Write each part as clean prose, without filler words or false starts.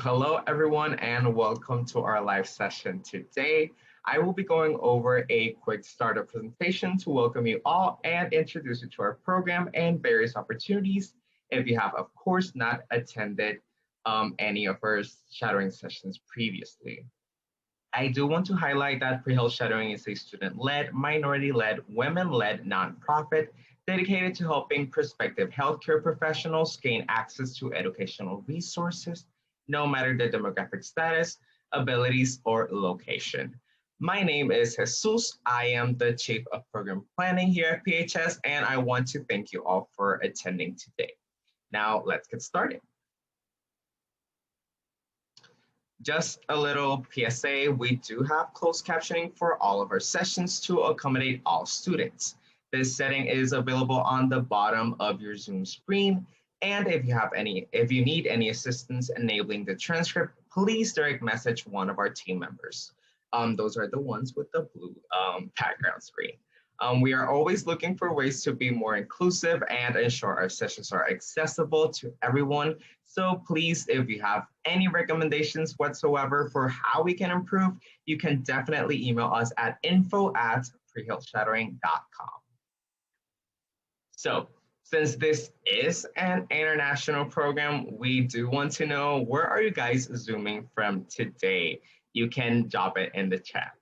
Hello, everyone, and welcome to our live session today. I will be going over a quick startup presentation to welcome you all and introduce you to our program and various opportunities if you have, of course, not attended any of our shadowing sessions previously. I do want to highlight that Pre-Health Shadowing is a student-led, minority-led, women-led nonprofit dedicated to helping prospective healthcare professionals gain access to educational resources, no matter their demographic status, abilities, or location. My name is Jesus. I am the Chief of Program Planning here at PHS, and I want to thank you all for attending today. Now, let's get started. Just a little PSA, we do have closed captioning for all of our sessions to accommodate all students. This setting is available on the bottom of your Zoom screen. And if you need any assistance enabling the transcript, please direct message one of our team members. Those are the ones with the blue background screen. We are always looking for ways to be more inclusive and ensure our sessions are accessible to everyone. So please, if you have any recommendations whatsoever for how we can improve, you can definitely email us at info@prehealthshadowing.com. So since this is an international program, we do want to know, where are you guys Zooming from today? You can drop it in the chat.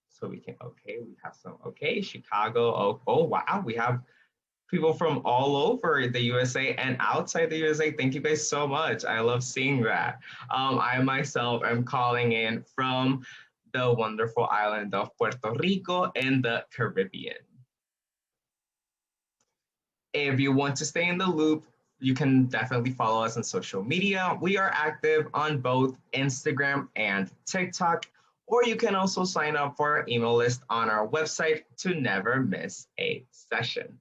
So we can, okay, we have some, okay, Chicago, oh wow, we have people from all over the USA and outside the USA. Thank you guys so much. I love seeing that. I myself am calling in from the wonderful island of Puerto Rico in the Caribbean. If you want to stay in the loop, you can definitely follow us on social media. We are active on both Instagram and TikTok, or you can also sign up for our email list on our website to never miss a session.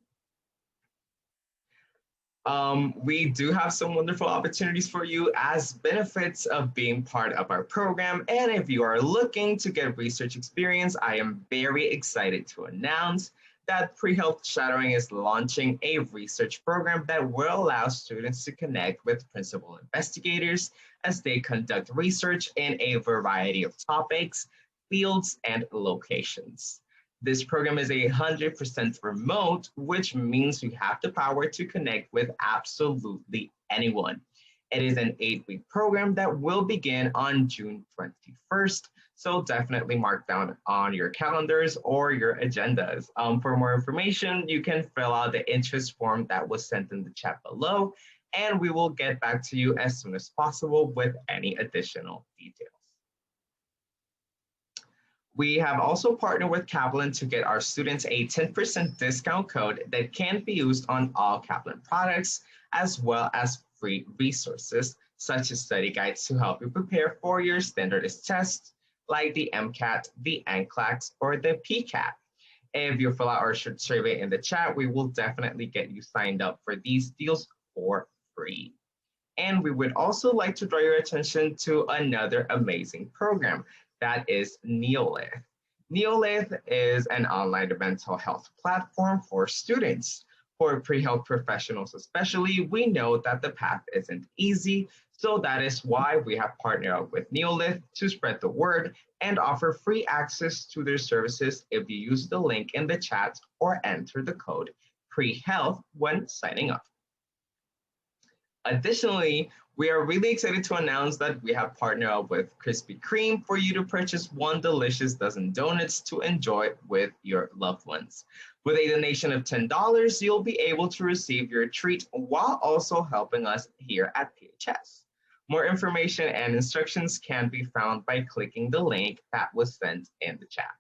We do have some wonderful opportunities for you as benefits of being part of our program. And if you are looking to get research experience, I am very excited to announce that Pre-Health Shadowing is launching a research program that will allow students to connect with principal investigators as they conduct research in a variety of topics, fields, and locations. This program is 100% remote, which means you have the power to connect with absolutely anyone. It is an 8-week program that will begin on June 21st. So definitely mark down on your calendars or your agendas. For more information, you can fill out the interest form that was sent in the chat below, and we will get back to you as soon as possible with any additional details. We have also partnered with Kaplan to get our students a 10% discount code that can be used on all Kaplan products, as well as free resources, such as study guides to help you prepare for your standardized tests, like the MCAT, the NCLEX, or the PCAT. If you fill out our short survey in the chat, we will definitely get you signed up for these deals for free. And we would also like to draw your attention to another amazing program, that is Neolith. Neolith is an online mental health platform for students. For pre-health professionals especially, we know that the path isn't easy, so that is why we have partnered up with Neolith to spread the word and offer free access to their services if you use the link in the chat or enter the code PREHEALTH when signing up. Additionally, we are really excited to announce that we have partnered up with Krispy Kreme for you to purchase one delicious dozen donuts to enjoy with your loved ones. With a donation of $10, you'll be able to receive your treat while also helping us here at PHS. More information and instructions can be found by clicking the link that was sent in the chat.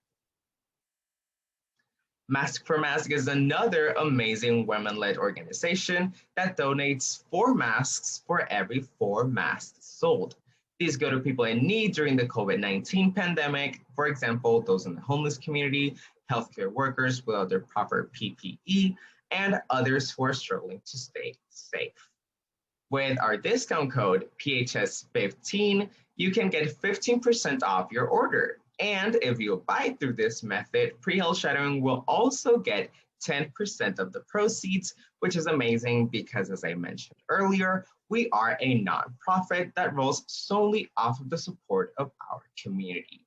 Mask for Mask is another amazing women-led organization that donates 4 masks for every 4 masks sold. These go to people in need during the COVID-19 pandemic, for example, those in the homeless community, healthcare workers without their proper PPE, and others who are struggling to stay safe. With our discount code PHS15, you can get 15% off your order. And if you buy through this method, Pre-Health Shadowing will also get 10% of the proceeds, which is amazing because, as I mentioned earlier, we are a nonprofit that rolls solely off of the support of our community.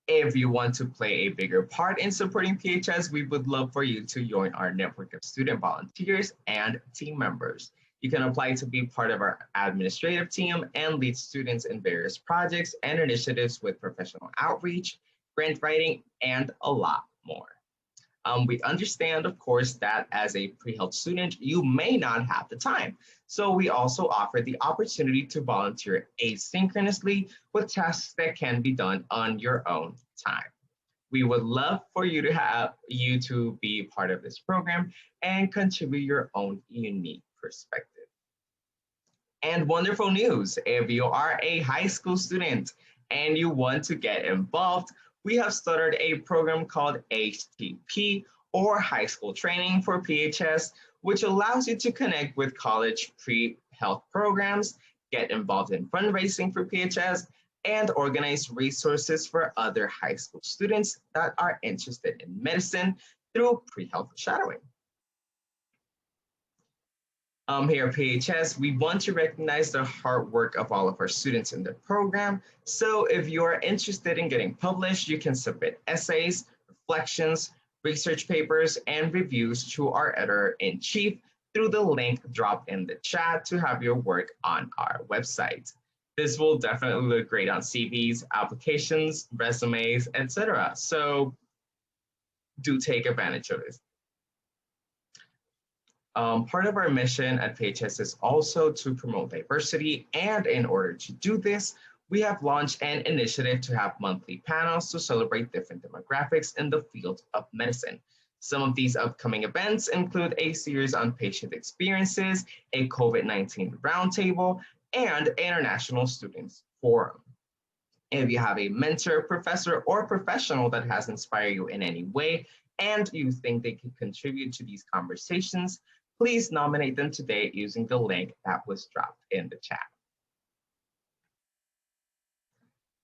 If you want to play a bigger part in supporting PHS, we would love for you to join our network of student volunteers and team members. You can apply to be part of our administrative team and lead students in various projects and initiatives with professional outreach, grant writing, and a lot more. We understand, of course, that as a pre-health student, you may not have the time. So we also offer the opportunity to volunteer asynchronously with tasks that can be done on your own time. We would love for you to be part of this program and contribute your own unique perspective. And wonderful news, if you are a high school student and you want to get involved, we have started a program called HTP, or High School Training for PHS, which allows you to connect with college pre-health programs, get involved in fundraising for PHS, and organize resources for other high school students that are interested in medicine through pre-health shadowing. Here at PHS, we want to recognize the hard work of all of our students in the program. So if you are interested in getting published, you can submit essays, reflections, research papers, and reviews to our editor-in-chief through the link dropped in the chat to have your work on our website. This will definitely look great on CVs, applications, resumes, etc. So do take advantage of it. Part of our mission at PHS is also to promote diversity, and in order to do this, we have launched an initiative to have monthly panels to celebrate different demographics in the field of medicine. Some of these upcoming events include a series on patient experiences, a COVID-19 roundtable, and International Students Forum. If you have a mentor, professor, or professional that has inspired you in any way, and you think they can contribute to these conversations, please nominate them today using the link that was dropped in the chat.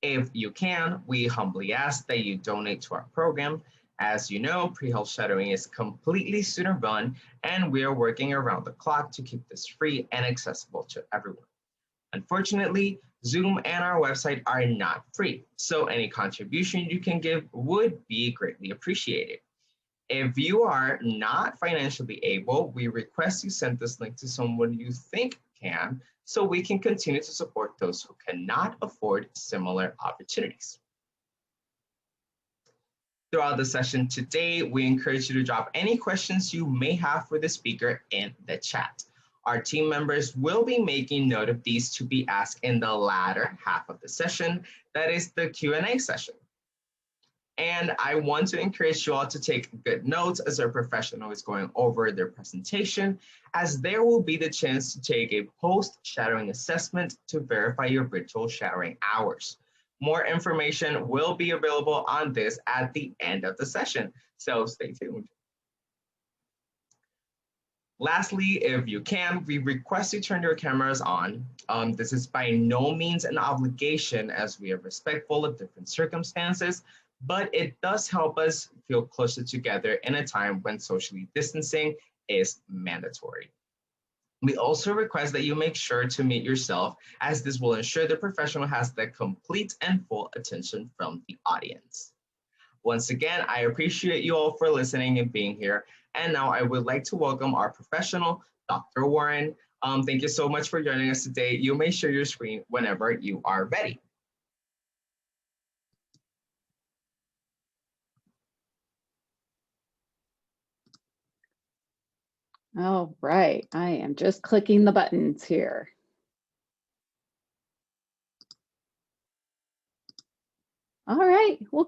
If you can, we humbly ask that you donate to our program. As you know, pre-health shadowing is completely student-run, and we are working around the clock to keep this free and accessible to everyone. Unfortunately, Zoom and our website are not free, so any contribution you can give would be greatly appreciated. If you are not financially able, we request you send this link to someone you think can, so we can continue to support those who cannot afford similar opportunities. Throughout the session today, we encourage you to drop any questions you may have for the speaker in the chat. Our team members will be making note of these to be asked in the latter half of the session, that is the Q&A session. And I want to encourage you all to take good notes as our professional is going over their presentation, as there will be the chance to take a post-shadowing assessment to verify your virtual shadowing hours. More information will be available on this at the end of the session, so stay tuned. Lastly, if you can, we request you turn your cameras on. This is by no means an obligation, as we are respectful of different circumstances, but it does help us feel closer together in a time when socially distancing is mandatory. We also request that you make sure to mute yourself, as this will ensure the professional has the complete and full attention from the audience. Once again, I appreciate you all for listening and being here. And now I would like to welcome our professional, Dr. Warren. Thank you so much for joining us today. You may share your screen whenever you are ready. All right, I am just clicking the buttons here. All right, well,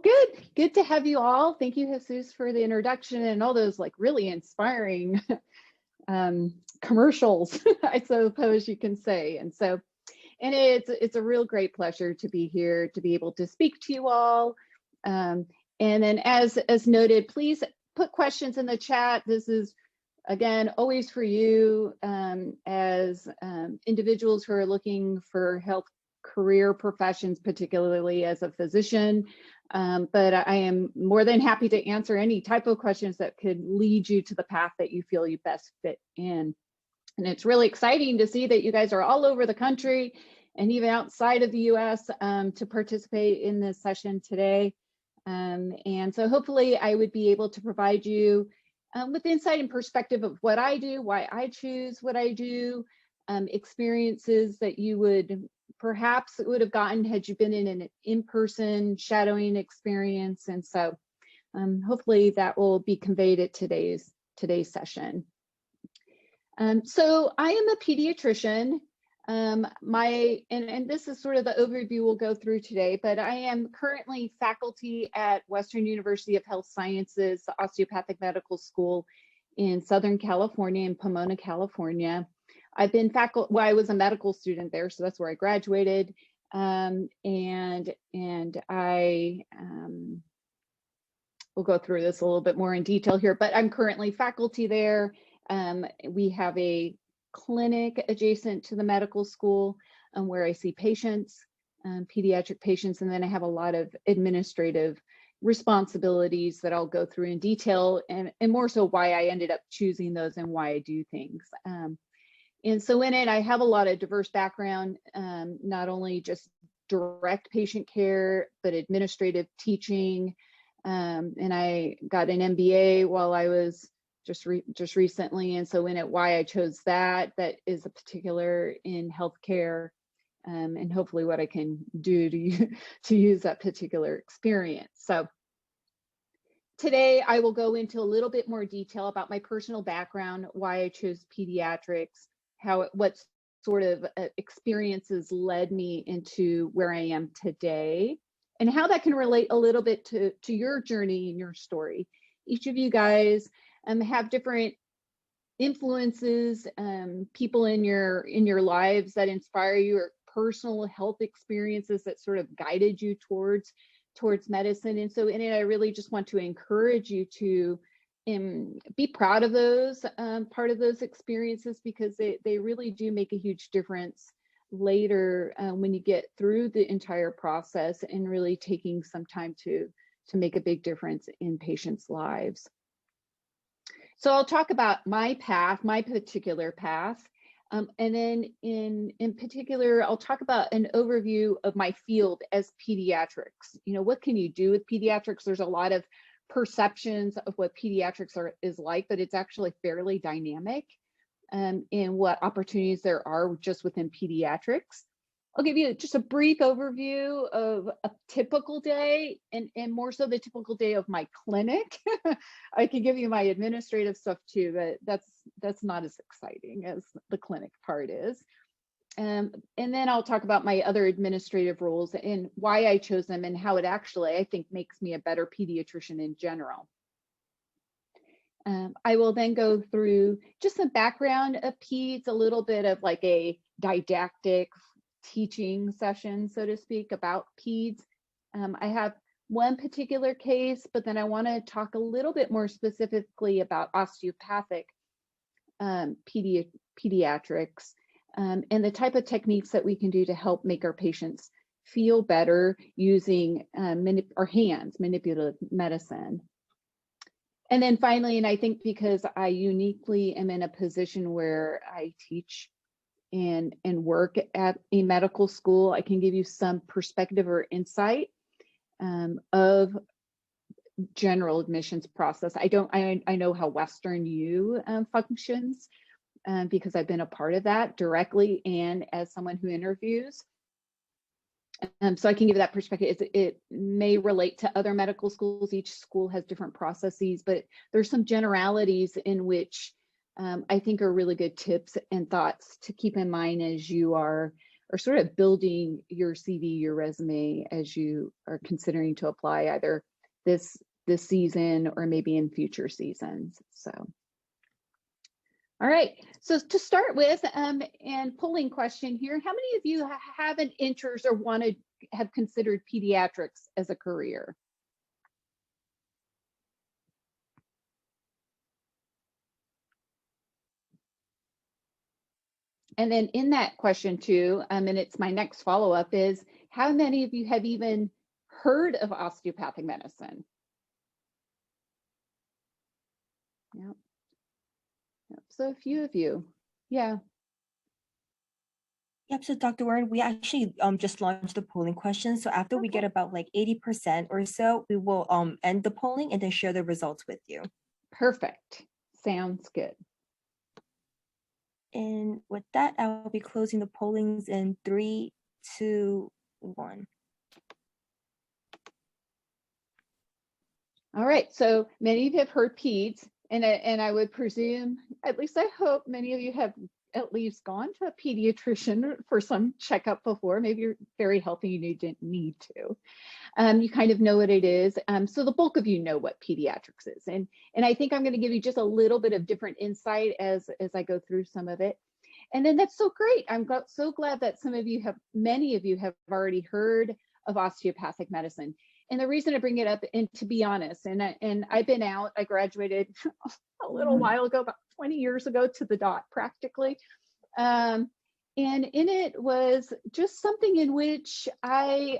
good to have you all. Thank you, Jesus, for the introduction and all those like really inspiring commercials, I suppose you can say. And it's a real great pleasure to be here, to be able to speak to you all. And then as noted, please put questions in the chat. This is, again, always for you as individuals who are looking for health career professions, particularly as a physician. But I am more than happy to answer any type of questions that could lead you to the path that you feel you best fit in. And it's really exciting to see that you guys are all over the country and even outside of the US to participate in this session today. And so hopefully I would be able to provide you with insight and perspective of what I do, why I choose what I do, experiences that you would perhaps would have gotten had you been in an in-person shadowing experience. And so hopefully that will be conveyed at today's session. So I am a pediatrician. And this is sort of the overview we'll go through today, but I am currently faculty at Western University of Health Sciences, the Osteopathic Medical School in Southern California, in Pomona, California. I've been faculty, well, I was a medical student there, so that's where I graduated. And I will go through this a little bit more in detail here, but I'm currently faculty there. We have a clinic adjacent to the medical school where I see patients, pediatric patients, and then I have a lot of administrative responsibilities that I'll go through in detail, and more so why I ended up choosing those and why I do things. And so in it, I have a lot of diverse background, not only just direct patient care, but administrative teaching. And I got an MBA while I was just recently. And so in it, why I chose that is a particular in healthcare, and hopefully what I can do to use that particular experience. So today I will go into a little bit more detail about my personal background, why I chose pediatrics, what sort of experiences led me into where I am today, and how that can relate a little bit to your journey and your story. Each of you guys have different influences, people in your lives that inspire you, or personal health experiences that sort of guided you towards medicine. And so in it, I really just want to encourage you to be proud of those, part of those experiences, because they really do make a huge difference later when you get through the entire process and really taking some time to make a big difference in patients' lives. So I'll talk about my path, my particular path, and then in particular, I'll talk about an overview of my field as pediatrics. You know, what can you do with pediatrics? There's a lot of perceptions of what pediatrics is like, but it's actually fairly dynamic in what opportunities there are just within pediatrics. I'll give you just a brief overview of a typical day, and more so the typical day of my clinic. I can give you my administrative stuff too, but that's not as exciting as the clinic part is. And then I'll talk about my other administrative roles and why I chose them and how it actually, I think, makes me a better pediatrician in general. I will then go through just the background of peds, a little bit of like a didactic teaching session, so to speak, about peds. I have one particular case, but then I want to talk a little bit more specifically about osteopathic pediatrics and the type of techniques that we can do to help make our patients feel better using our hands, manipulative medicine. And then finally, and I think because I uniquely am in a position where I teach and work at a medical school, I can give you some perspective or insight of general admissions process. I know how Western U functions because I've been a part of that directly and as someone who interviews. So I can give that perspective. It may relate to other medical schools. Each school has different processes, but there's some generalities in which I think are really good tips and thoughts to keep in mind as you are sort of building your CV, your resume, as you are considering to apply either this season or maybe in future seasons. So, all right. So to start with, and polling question here, how many of you have an interest or have considered pediatrics as a career? And then in that question too, and it's my next follow-up is, how many of you have even heard of osteopathic medicine? Yep. Yep. So a few of you. Yeah. Yep, so Dr. Warren, we actually just launched the polling question. So after we get about like 80% or so, we will end the polling and then share the results with you. Perfect. Sounds good. And with that, I will be closing the pollings in 3, 2, 1. All right, so many of you have heard PEDS, and I would presume, at least I hope many of you have at least gone to a pediatrician for some checkup before. Maybe you're very healthy and you didn't need to. You kind of know what it is. So the bulk of you know what pediatrics is. And I think I'm going to give you just a little bit of different insight as I go through some of it. And then that's so great. I'm so glad that many of you have already heard of osteopathic medicine. And the reason I bring it up, and to be honest, and I've been out, I graduated a little while ago, about 20 years ago to the dot practically. And in it was just something in which I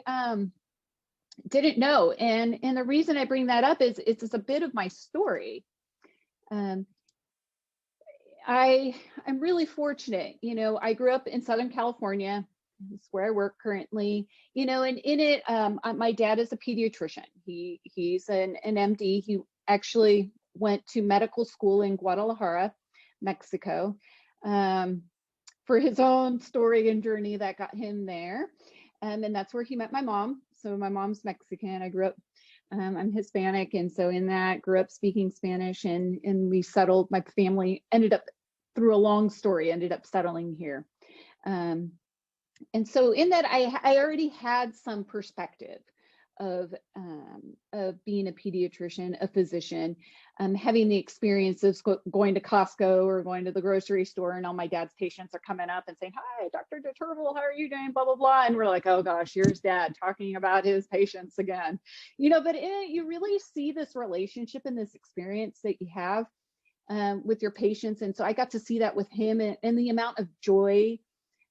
didn't know. And the reason I bring that up is it's a bit of my story. I'm really fortunate. You know, I grew up in Southern California. It's where I work currently, you know, and in it, my dad is a pediatrician. He's an MD. He actually went to medical school in Guadalajara, Mexico, for his own story and journey that got him there. And that's where he met my mom. So my mom's Mexican. I grew up, I'm Hispanic. And so in that, grew up speaking Spanish, and we settled, my family ended up, through a long story, ended up settling here. And so in that, I already had some perspective of being a pediatrician, a physician, having the experience of going to Costco or going to the grocery store, and all my dad's patients are coming up and saying, "Hi, Dr. DeTurvel, how are you doing?" Blah, blah, blah. And we're like, "Oh gosh, here's Dad talking about his patients again." You know, but in it, you really see this relationship and this experience that you have with your patients. And so I got to see that with him, and the amount of joy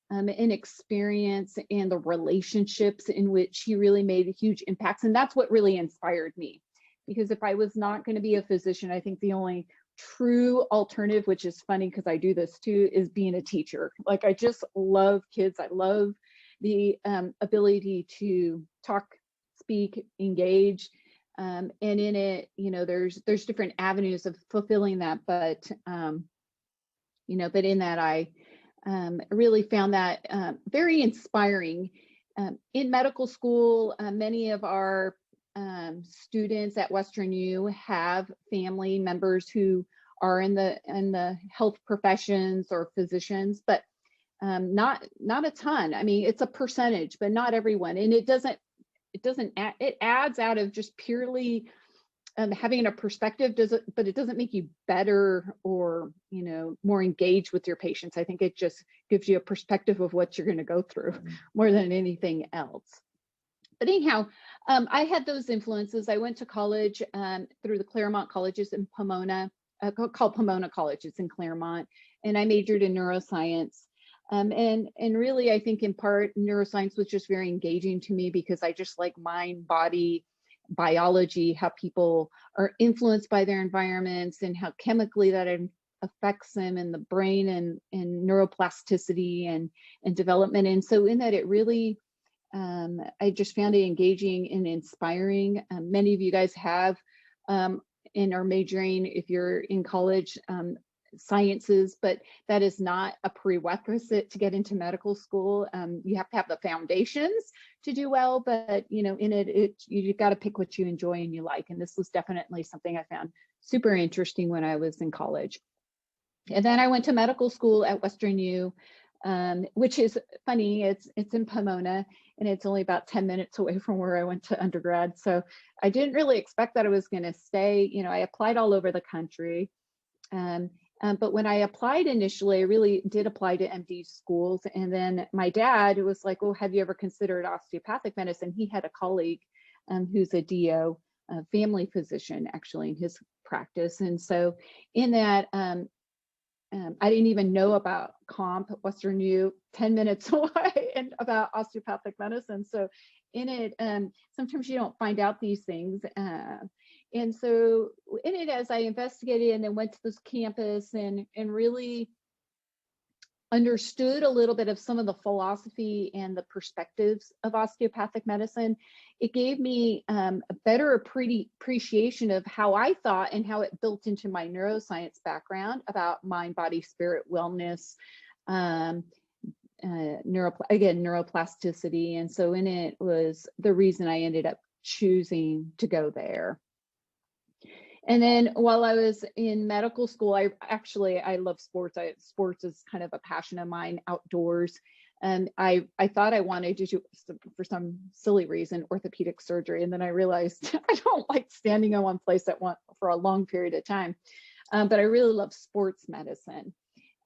and experience and the relationships in which he really made huge impacts. And that's what really inspired me, because if I was not going to be a physician, I think the only true alternative, which is funny because I do this too, is being a teacher. Like, I just love kids. I love the ability to talk, speak, engage. And in it, you know, there's different avenues of fulfilling that, but you know, but in that, I really found that very inspiring. In medical school, many of our students at Western U have family members who are in the health professions or physicians, but not a ton. I mean, it's a percentage, but not everyone. And it adds out of just purely having a perspective, but it doesn't make you better or, you know, more engaged with your patients. I think it just gives you a perspective of what you're going to go through more than anything else. But anyhow, I had those influences. I went to college through the Claremont colleges in Pomona, called Pomona College. It's in Claremont, and I majored in neuroscience. And really, I think in part, neuroscience was just very engaging to me because I just like mind, body, biology, how people are influenced by their environments and how chemically that affects them in the brain and neuroplasticity and development. And so in that, it really, I just found it engaging and inspiring. Many of you guys have and are majoring, if you're in college, sciences, but that is not a prerequisite to get into medical school. You have to have the foundations to do well, but you know, in it you got to pick what you enjoy and you like. And this was definitely something I found super interesting when I was in college. And then I went to medical school at Western U, which is funny. It's in Pomona, and it's only about 10 minutes away from where I went to undergrad. So I didn't really expect that I was going to stay. You know, I applied all over the country. But when I applied initially, I really did apply to MD schools. And then my dad was like, "Well, have you ever considered osteopathic medicine?" He had a colleague who's a DO, a family physician, actually, in his practice. And so in that, I didn't even know about Comp, Western U, 10 minutes away, and about osteopathic medicine. So in it, sometimes you don't find out these things. And so in it, as I investigated and then went to this campus and really understood a little bit of some of the philosophy and the perspectives of osteopathic medicine, it gave me a better appreciation of how I thought and how it built into my neuroscience background about mind, body, spirit, wellness, neuroplasticity. And so in it was the reason I ended up choosing to go there. And then while I was in medical school, I love sports. Sports is kind of a passion of mine, outdoors. And I thought I wanted to do, for some silly reason, orthopedic surgery. And then I realized I don't like standing in one place at once for a long period of time. But I really love sports medicine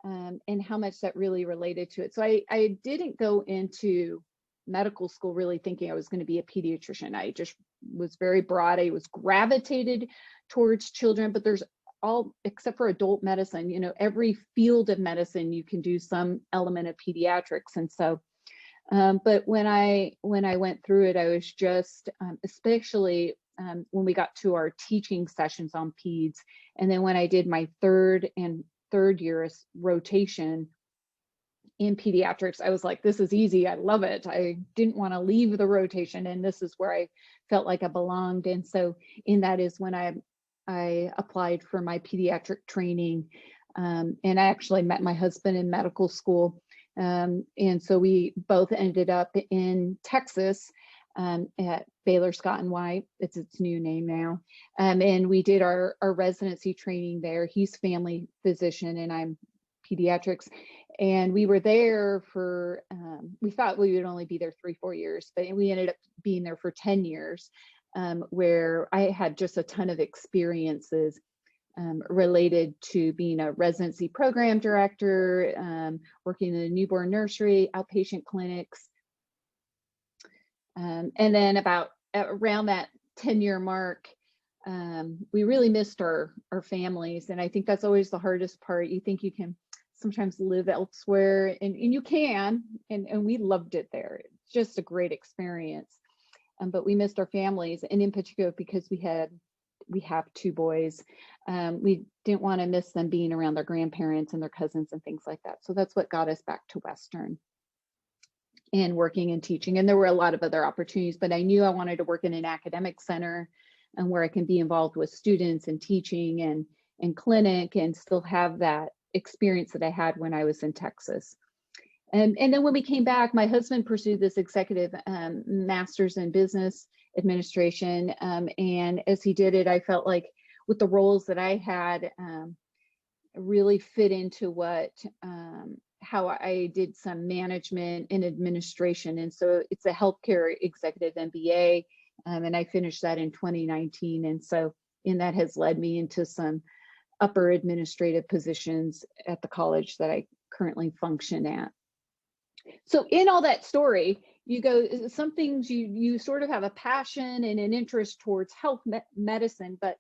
and how much that really related to it. So I didn't go into medical school really thinking I was going to be a pediatrician. I just was very broad. I was gravitated towards children, but there's all, except for adult medicine, you know, every field of medicine, you can do some element of pediatrics. And so, but when I went through it, I was just, especially when we got to our teaching sessions on peds. And then when I did my third year rotation in pediatrics, I was like, this is easy. I love it. I didn't want to leave the rotation. And this is where I felt like I belonged. And so in that is when I applied for my pediatric training. And I actually met my husband in medical school. And so we both ended up in Texas at Baylor Scott and White. It's its new name now. And we did our residency training there. He's family physician and I'm pediatrics. And we were there for, we thought we would only be there 3-4 years, but we ended up being there for 10 years, where I had just a ton of experiences related to being a residency program director, working in a newborn nursery, outpatient clinics. And then around that 10-year mark, we really missed our families. And I think that's always the hardest part. You think you can sometimes live elsewhere and you can, and we loved it there. It's just a great experience. But we missed our families, and in particular because we have 2 boys. We didn't want to miss them being around their grandparents and their cousins and things like that. So that's what got us back to Western and working and teaching. And there were a lot of other opportunities, but I knew I wanted to work in an academic center and where I can be involved with students and teaching and clinic and still have that experience that I had when I was in Texas. And then when we came back, my husband pursued this executive master's in business administration. And as he did it, I felt like with the roles that I had really fit into how I did some management and administration. And so it's a Healthcare Executive MBA. And I finished that in 2019. And so, and that has led me into some upper administrative positions at the college that I currently function at. So in all that story, you go, some things you sort of have a passion and an interest towards health medicine, but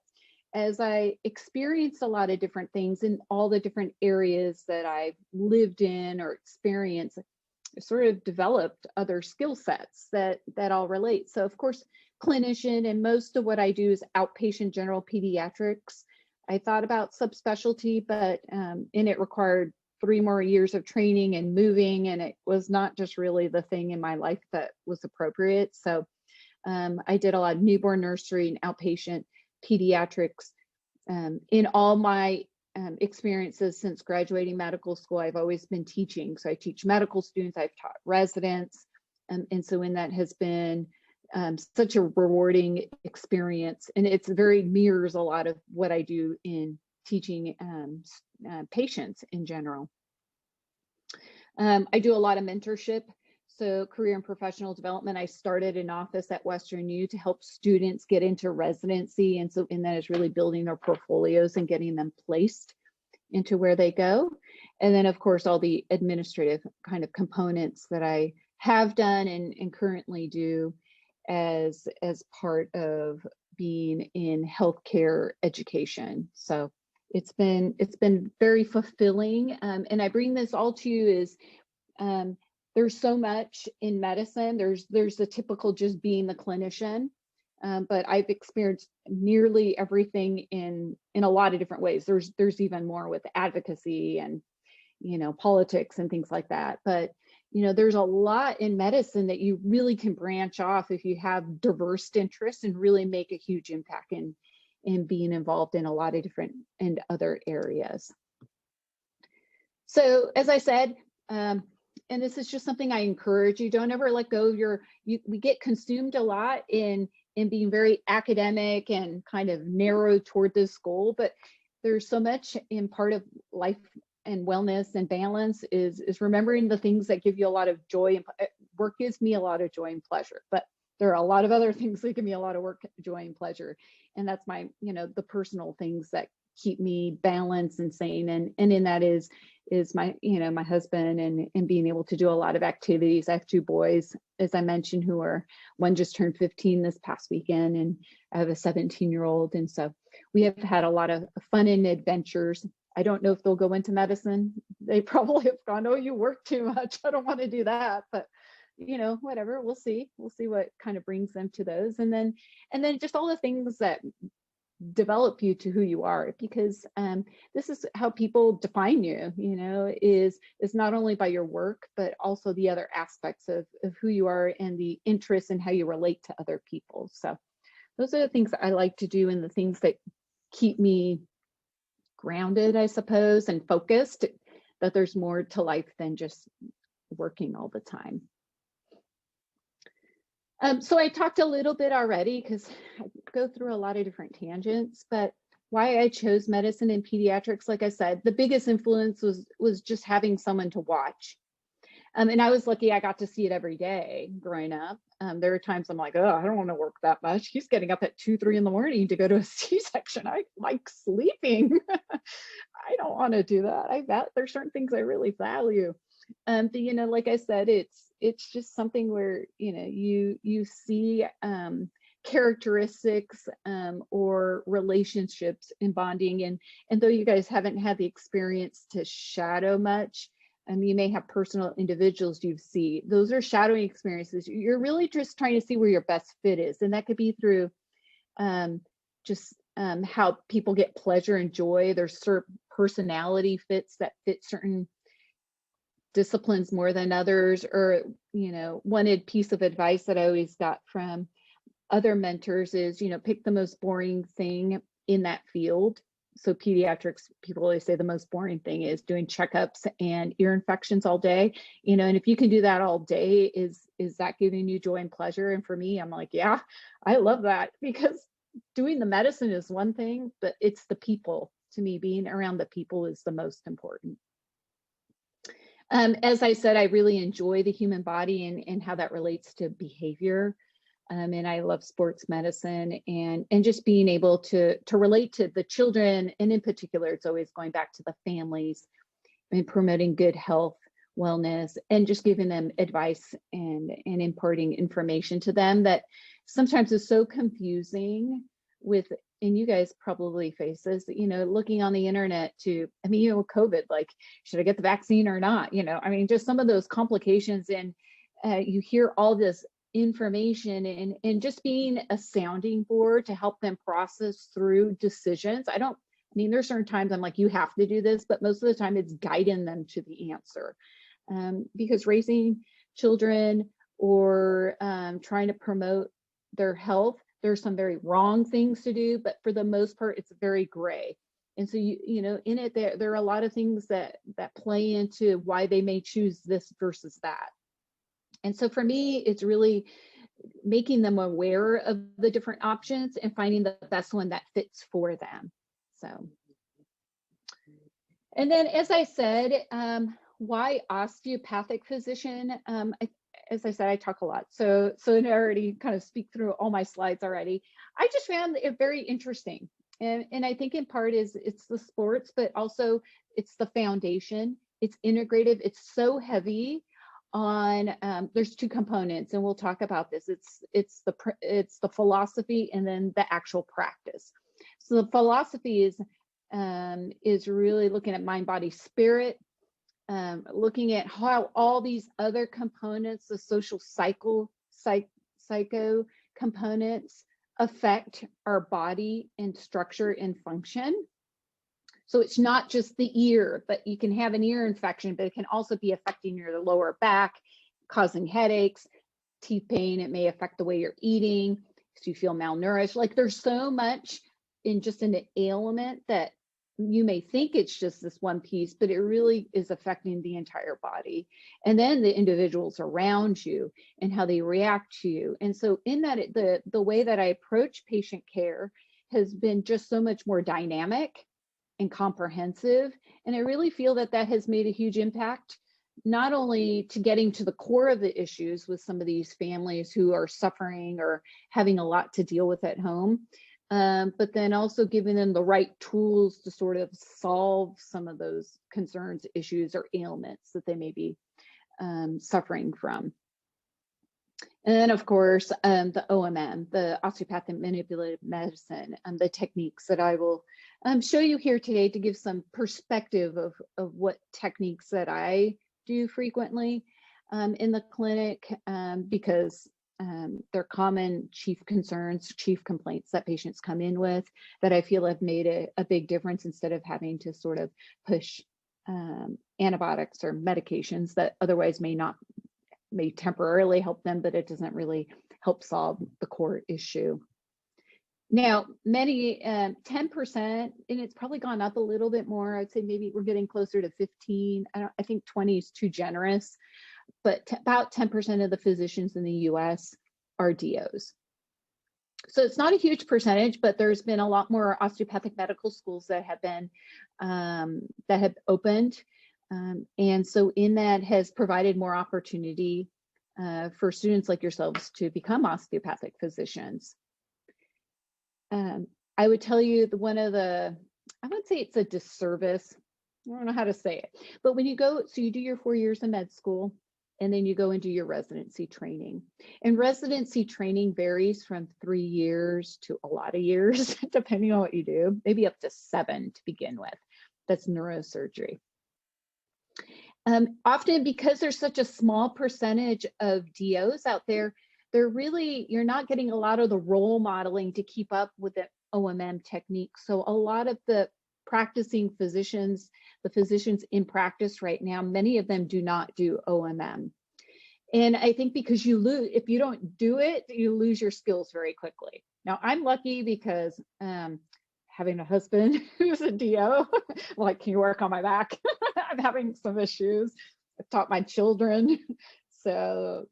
as I experienced a lot of different things in all the different areas that I've lived in or experienced, I sort of developed other skill sets that all relate. So of course, clinician, and most of what I do is outpatient general pediatrics. I thought about subspecialty, but and it required 3 more years of training and moving, and it was not just really the thing in my life that was appropriate. So I did a lot of newborn nursery and outpatient pediatrics. In all my experiences since graduating medical school, I've always been teaching. So I teach medical students, I've taught residents, and so in that has been such a rewarding experience, and it's very mirrors a lot of what I do in teaching patients in general. I do a lot of mentorship, so career and professional development. I started an office at Western U to help students get into residency, and so in that is really building their portfolios and getting them placed into where they go. And then of course all the administrative kind of components that I have done and currently do as part of being in healthcare education. So it's been very fulfilling. And I bring this all to you is there's so much in medicine. There's the typical just being the clinician, but I've experienced nearly everything in a lot of different ways. There's even more with advocacy and, you know, politics and things like that. But, you know, there's a lot in medicine that you really can branch off if you have diverse interests and really make a huge impact in being involved in a lot of different and other areas. So as I said, and this is just something I encourage you, don't ever let go of we get consumed a lot in being very academic and kind of narrow toward this goal, but there's so much in part of life and wellness and balance is remembering the things that give you a lot of joy. And work gives me a lot of joy and pleasure, but there are a lot of other things that give me a lot of work, joy, and pleasure. And that's my, you know, the personal things that keep me balanced and sane. And in that is my, you know, my husband and being able to do a lot of activities. I have two boys, as I mentioned, one just turned 15 this past weekend, and I have a 17-year-old. And so we have had a lot of fun and adventures. I don't know if they'll go into medicine. They probably have gone, oh, you work too much, I don't want to do that. But, you know, whatever, we'll see what kind of brings them to those. And then just all the things that develop you to who you are, because this is how people define you, you know, is not only by your work, but also the other aspects of who you are and the interests and how you relate to other people. So those are the things that I like to do and the things that keep me grounded, I suppose, and focused, that there's more to life than just working all the time. So I talked a little bit already because I go through a lot of different tangents, but why I chose medicine and pediatrics, like I said, the biggest influence was just having someone to watch. And I was lucky I got to see it every day growing up. There are times I'm like, oh, I don't want to work that much. He's getting up at 2, 3 in the morning to go to a C-section. I like sleeping. I don't want to do that. There's certain things I really value. But, you know, like I said, it's just something where, you know, you see characteristics or relationships in bonding. And though you guys haven't had the experience to shadow much, you may have personal individuals you see. Those are shadowing experiences. You're really just trying to see where your best fit is. And that could be through how people get pleasure and joy. There's certain personality fits that fit certain disciplines more than others. Or, you know, one piece of advice that I always got from other mentors is, you know, pick the most boring thing in that field. So pediatrics, people always say the most boring thing is doing checkups and ear infections all day, you know, and if you can do that all day, is that giving you joy and pleasure? And for me, I'm like, yeah, I love that, because doing the medicine is one thing, but it's the people. To me, being around the people is the most important. As I said, I really enjoy the human body and how that relates to behavior. And I love sports medicine and just being able to relate to the children. And in particular, it's always going back to the families and promoting good health, wellness, and just giving them advice and imparting information to them that sometimes is so confusing with, and you guys probably face this, you know, looking on the internet to, I mean, you know, COVID, like, should I get the vaccine or not? You know, I mean, just some of those complications, and you hear all this information and just being a sounding board to help them process through decisions. I mean, there's certain times I'm like, you have to do this, but most of the time it's guiding them to the answer. Because raising children or trying to promote their health, there's some very wrong things to do, but for the most part, it's very gray. And so, you know, in it, there are a lot of things that play into why they may choose this versus that. And so for me, it's really making them aware of the different options and finding the best one that fits for them. So, and then, as I said, why osteopathic physician? As I said, I talk a lot. So I already kind of speak through all my slides already. I just found it very interesting. And I think in part it's the sports, but also it's the foundation. It's integrative. It's so heavy on, there's two components, and we'll talk about this. It's the philosophy and then the actual practice. So the philosophy is is really looking at mind, body, spirit, looking at how all these other components, the social psycho components, affect our body and structure and function. So it's not just the ear, but you can have an ear infection, but it can also be affecting your lower back, causing headaches, teeth pain. It may affect the way you're eating, if you feel malnourished. Like there's so much in just an ailment that you may think it's just this one piece, but it really is affecting the entire body. And then the individuals around you and how they react to you. And so in that, the way that I approach patient care has been just so much more dynamic and comprehensive. And I really feel that that has made a huge impact, not only to getting to the core of the issues with some of these families who are suffering or having a lot to deal with at home, but then also giving them the right tools to sort of solve some of those concerns, issues, or ailments that they may be suffering from. And then, of course, the OMM, the Osteopathic Manipulative Medicine, and the techniques that I will show you here today to give some perspective of what techniques that I do frequently in the clinic, because they're common chief concerns, chief complaints that patients come in with that I feel have made a big difference instead of having to sort of push antibiotics or medications that otherwise may temporarily help them, but it doesn't really help solve the core issue. Now, many 10%, and it's probably gone up a little bit more. I'd say maybe we're getting closer to 15. I think 20 is too generous, but about 10% of the physicians in the US are DOs. So it's not a huge percentage, but there's been a lot more osteopathic medical schools that have been that have opened. And so in that has provided more opportunity for students like yourselves to become osteopathic physicians. I would tell you I would say it's a disservice. I don't know how to say it, but when you go, so you do your 4 years of med school, and then you go and do your residency training. And residency training varies from 3 years to a lot of years, depending on what you do, maybe up to 7 to begin with. That's neurosurgery. Often because there's such a small percentage of DOs out there, you're not getting a lot of the role modeling to keep up with the OMM technique. So a lot of the practicing physicians, the physicians in practice right now, many of them do not do OMM. And I think because if you don't do it, you lose your skills very quickly. Now I'm lucky because having a husband who's a DO, like, can you work on my back? I'm having some issues. I've taught my children. So,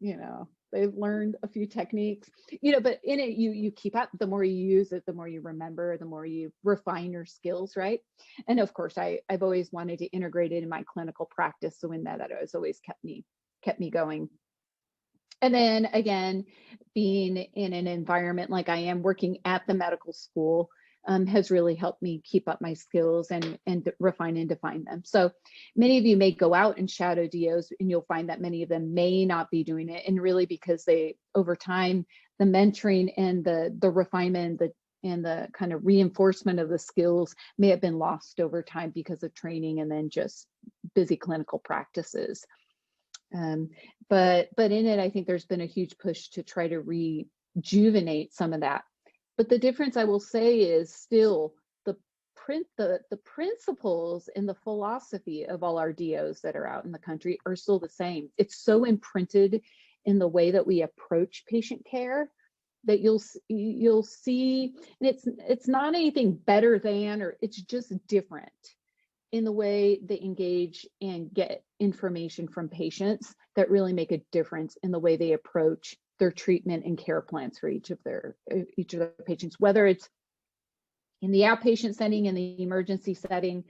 they've learned a few techniques, but in it, you keep up. The more you use it, the more you remember, the more you refine your skills, right? And of course, I've always wanted to integrate it in my clinical practice. So in that has always kept me going. And then again, being in an environment like I am, working at the medical school, has really helped me keep up my skills and refine and define them. So many of you may go out and shadow DOs, and you'll find that many of them may not be doing it. And really because over time, the mentoring and the refinement and the kind of reinforcement of the skills may have been lost over time because of training and then just busy clinical practices. But in it, I think there's been a huge push to try to rejuvenate some of that. But the difference I will say is still the principles and the philosophy of all our DOs that are out in the country are still the same. It's so imprinted in the way that we approach patient care that you'll see, and it's not anything better than, or it's just different in the way they engage and get information from patients that really make a difference in the way they approach their treatment and care plans for each of their patients, whether it's in the outpatient setting, in the emergency setting,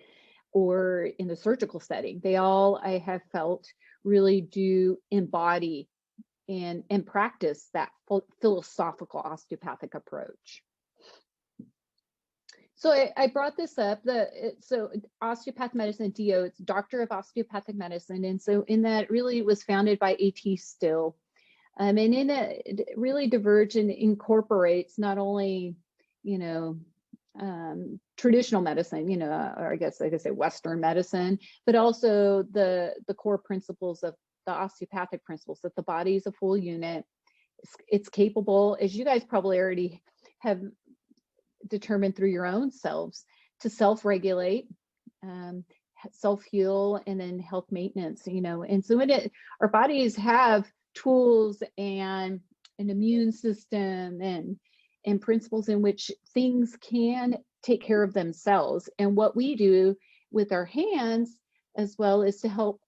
or in the surgical setting. They all, I have felt, really do embody and practice that philosophical osteopathic approach. So I brought this up, so Osteopathic Medicine, DO, it's Doctor of Osteopathic Medicine. And so in that really was founded by A.T. Still. And in it really diverge and incorporates not only, traditional medicine, or I guess I could say Western medicine, but also the core principles of the osteopathic principles, that the body is a full unit. It's capable, as you guys probably already have determined through your own selves, to self-regulate, self-heal, and then health maintenance, and so our bodies have tools and an immune system and principles in which things can take care of themselves. And what we do with our hands as well is to help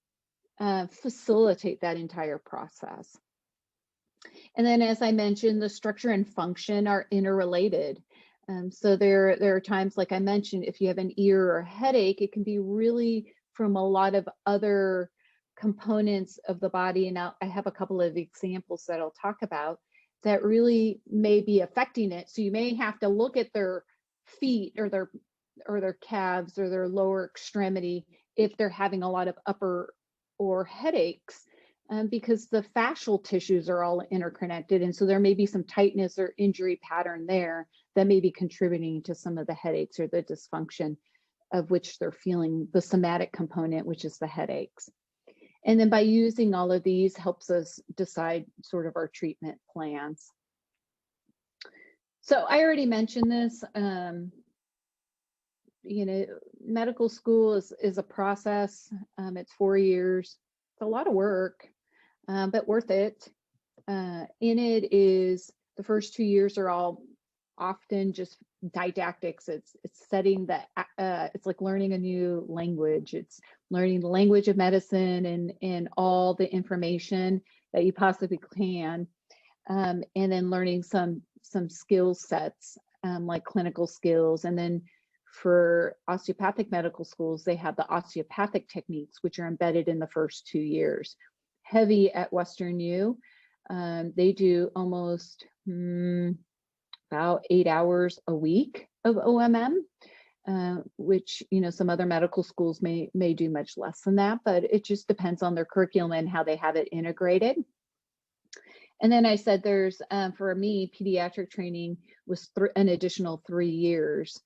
facilitate that entire process. And then, as I mentioned, the structure and function are interrelated. So there are times, like I mentioned, if you have an ear or headache, it can be really from a lot of other components of the body. And I have a couple of examples that I'll talk about that really may be affecting it. So you may have to look at their feet or their calves or their lower extremity if they're having a lot of upper or headaches, because the fascial tissues are all interconnected. And so there may be some tightness or injury pattern there that may be contributing to some of the headaches or the dysfunction of which they're feeling, the somatic component, which is the headaches. And then by using all of these helps us decide sort of our treatment plans. So I already mentioned this, medical school is a process. It's 4 years. It's a lot of work, but worth it. In it is, the first 2 years are all often just didactics. It's setting it's like learning a new language. It's learning the language of medicine and all the information that you possibly can, and then learning some skill sets, like clinical skills. And then for osteopathic medical schools, they have the osteopathic techniques, which are embedded in the first 2 years. Heavy at Western U, they do almost about 8 hours a week of OMM, which some other medical schools may do much less than that, but it just depends on their curriculum and how they have it integrated. And then I said there's, for me, pediatric training was an additional 3 years.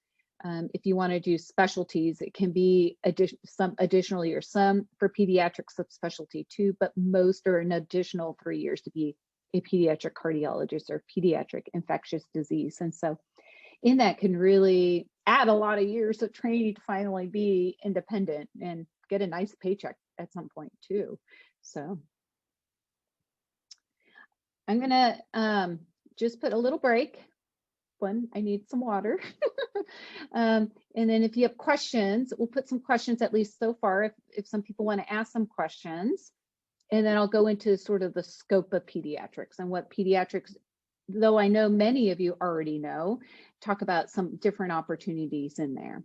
If you want to do specialties, it can be some additional years, some for pediatric subspecialty too, but most are an additional 3 years to be a pediatric cardiologist or pediatric infectious disease. And so in that can really add a lot of years of training to finally be independent and get a nice paycheck at some point too. So I'm gonna just put a little break. I need some water. And then if you have questions, we'll put some questions, at least so far, if some people want to ask some questions. And then I'll go into sort of the scope of pediatrics and what pediatrics, though I know many of you already know, talk about some different opportunities in there.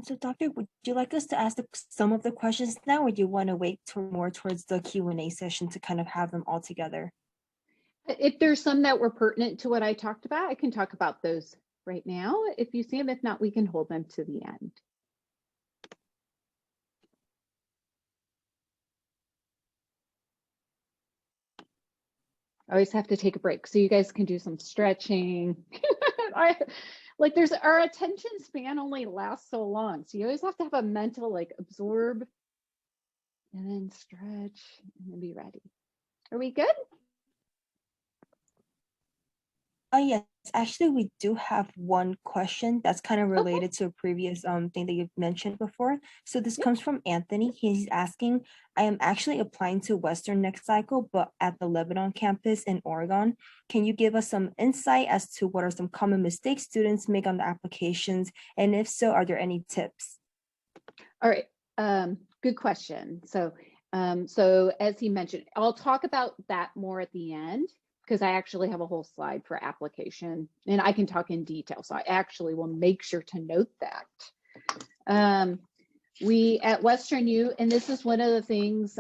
So Doctor, would you like us to ask some of the questions now, or do you want to wait more towards the Q&A session to kind of have them all together? If there's some that were pertinent to what I talked about, I can talk about those right now. If you see them, if not, we can hold them to the end. I always have to take a break so you guys can do some stretching. Our attention span only lasts so long. So you always have to have a mental, absorb and then stretch and then be ready. Are we good? Yes, actually, we do have one question that's kind of related to a previous thing that you've mentioned before. So this comes from Anthony. He's asking, I am actually applying to Western next cycle, but at the Lebanon campus in Oregon. Can you give us some insight as to what are some common mistakes students make on the applications? And if so, are there any tips? All right, good question. So as he mentioned, I'll talk about that more at the end, because I actually have a whole slide for application and I can talk in detail. So I actually will make sure to note that. We at Western U, and this is one of the things,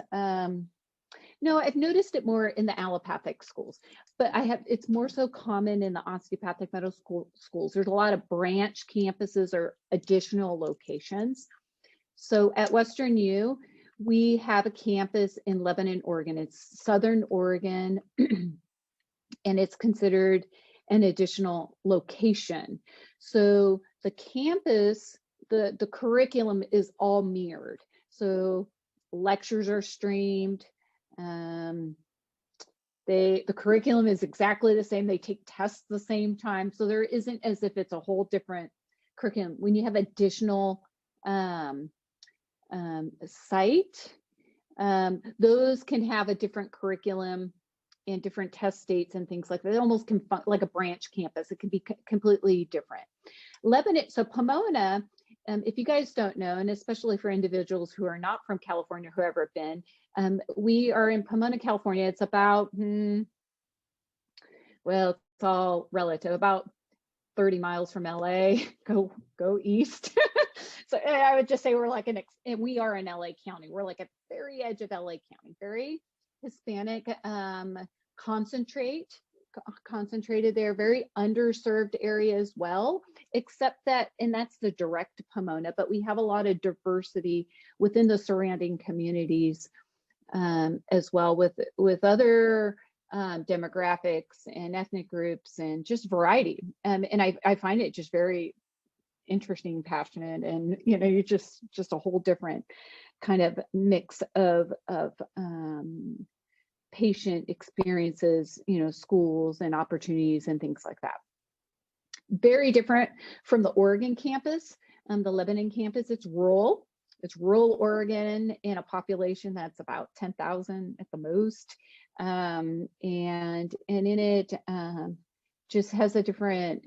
No, I've noticed it more in the allopathic schools, but it's more so common in the osteopathic medical schools. There's a lot of branch campuses or additional locations. So at Western U, we have a campus in Lebanon, Oregon. It's Southern Oregon, and it's considered an additional location. So the campus, the curriculum is all mirrored. So lectures are streamed. The curriculum is exactly the same. They take tests the same time. So there isn't as if it's a whole different curriculum. When you have additional site, those can have a different curriculum and different test dates and things like that. It almost can like a branch campus. It can be completely different. Lebanon, so Pomona, if you guys don't know, and especially for individuals who are not from California, who ever been, we are in Pomona, California. It's about, well, it's all relative, about 30 miles from LA. Go east. So I would just say we're like and we are in LA County. We're like at the very edge of LA County, very Hispanic, concentrated there, very underserved area as well, except that, and that's the direct Pomona, but we have a lot of diversity within the surrounding communities as well, with other demographics and ethnic groups and just variety. And I find it just very interesting, passionate, and you're just a whole different kind of mix of patient experiences, schools and opportunities and things like that. Very different from the Oregon campus, the Lebanon campus. It's rural Oregon, in a population that's about 10,000 at the most, and in it just has a different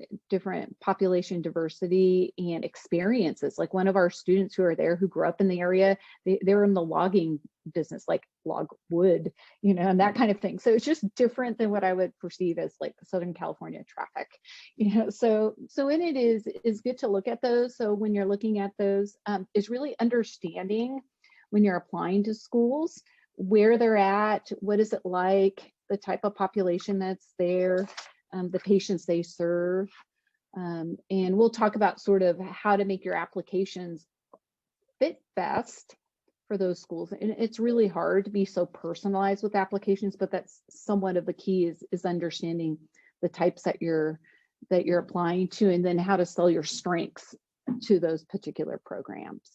population diversity and experiences. Like one of our students who are there, who grew up in the area, they're in the logging business, like log wood, and that kind of thing. So it's just different than what I would perceive as like Southern California traffic, so in it is good to look at those. So when you're looking at those, is really understanding when you're applying to schools, where they're at, what is it like, the type of population that's there, the patients they serve, and we'll talk about sort of how to make your applications fit best for those schools. And it's really hard to be so personalized with applications, but that's somewhat of the key, is understanding the types that you're applying to, and then how to sell your strengths to those particular programs.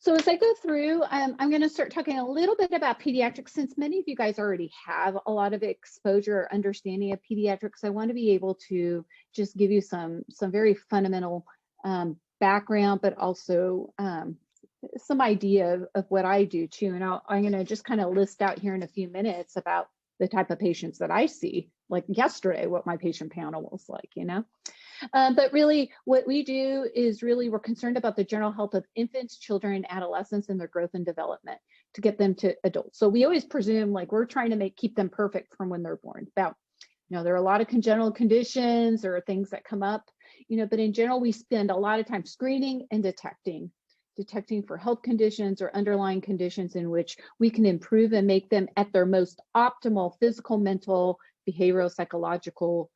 So as I go through, I'm going to start talking a little bit about pediatrics. Since many of you guys already have a lot of exposure or understanding of pediatrics, I want to be able to just give you some very fundamental background, but also some idea of what I do too. And I'm going to just kind of list out here in a few minutes about the type of patients that I see, like yesterday, what my patient panel was like, But really what we do is we're concerned about the general health of infants, children, and adolescents and their growth and development to get them to adults. So we always presume like we're trying to keep them perfect from when they're born. Now, there are a lot of congenital conditions or things that come up, but in general, we spend a lot of time screening and detecting for health conditions or underlying conditions in which we can improve and make them at their most optimal physical, mental, behavioral, psychological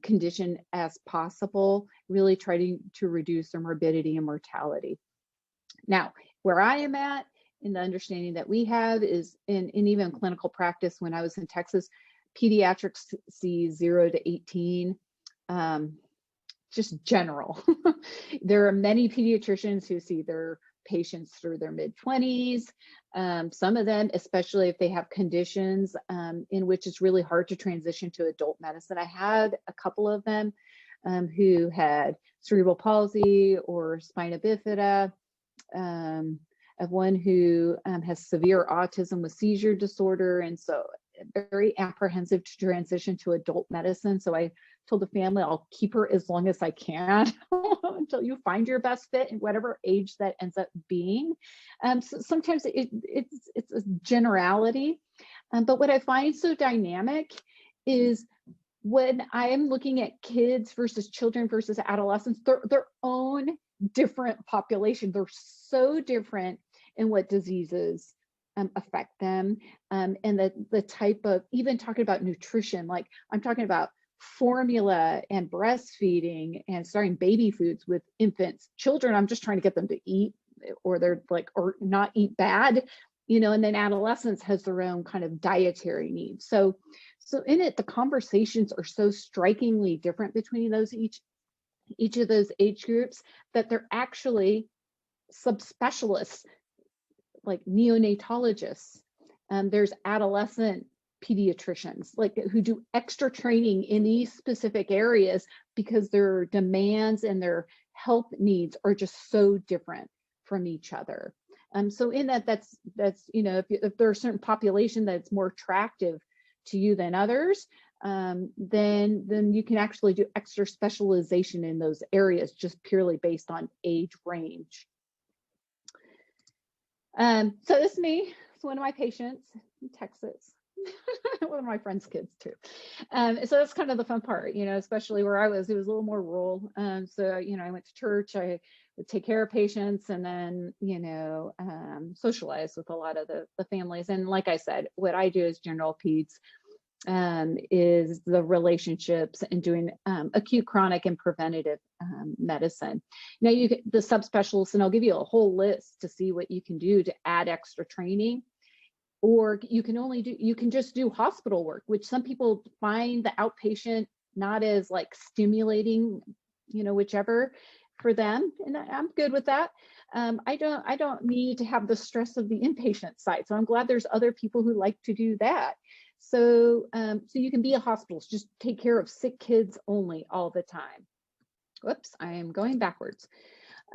condition as possible, really trying to reduce their morbidity and mortality. Now, where I am at in the understanding that we have is in even clinical practice, when I was in Texas, pediatrics sees 0 to 18, just general. There are many pediatricians who see their patients through their mid-20s. Some of them, especially if they have conditions in which it's really hard to transition to adult medicine. I had a couple of them who had cerebral palsy or spina bifida. I have one who has severe autism with seizure disorder, and so very apprehensive to transition to adult medicine. So I told the family I'll keep her as long as I can until you find your best fit in whatever age that ends up being. So sometimes it's a generality, but what I find so dynamic is when I am looking at kids versus children versus adolescents, they're their own different population. They're so different and what diseases affect them, and the type of, even talking about nutrition, like I'm talking about formula and breastfeeding and starting baby foods with infants. Children, I'm just trying to get them to eat, or they're like, or not eat bad, you know, and then adolescence has their own kind of dietary needs. So in it, the conversations are so strikingly different between those each of those age groups that they're actually subspecialists, like neonatologists. There's adolescent pediatricians, like, who do extra training in these specific areas because their demands and their health needs are just so different from each other. So in that's you know, if there's a certain population that's more attractive to you than others, then you can actually do extra specialization in those areas just purely based on age range. So this is me. It's one of my patients in Texas. One of my friends' kids too. So that's kind of the fun part, you know, especially where I was, it was a little more rural. So, you know, I went to church, I would take care of patients, and then, you know, socialize with a lot of the families. And like I said, what I do as general peds is the relationships and doing acute, chronic, and preventative medicine. Now the subspecialists, and I'll give you a whole list to see what you can do to add extra training. Or you can just do hospital work, which some people find the outpatient not as like stimulating, you know, whichever for them. And I'm good with that. I don't need to have the stress of the inpatient side. So I'm glad there's other people who like to do that. So, so you can be a hospitalist, just take care of sick kids only all the time. Whoops, I am going backwards.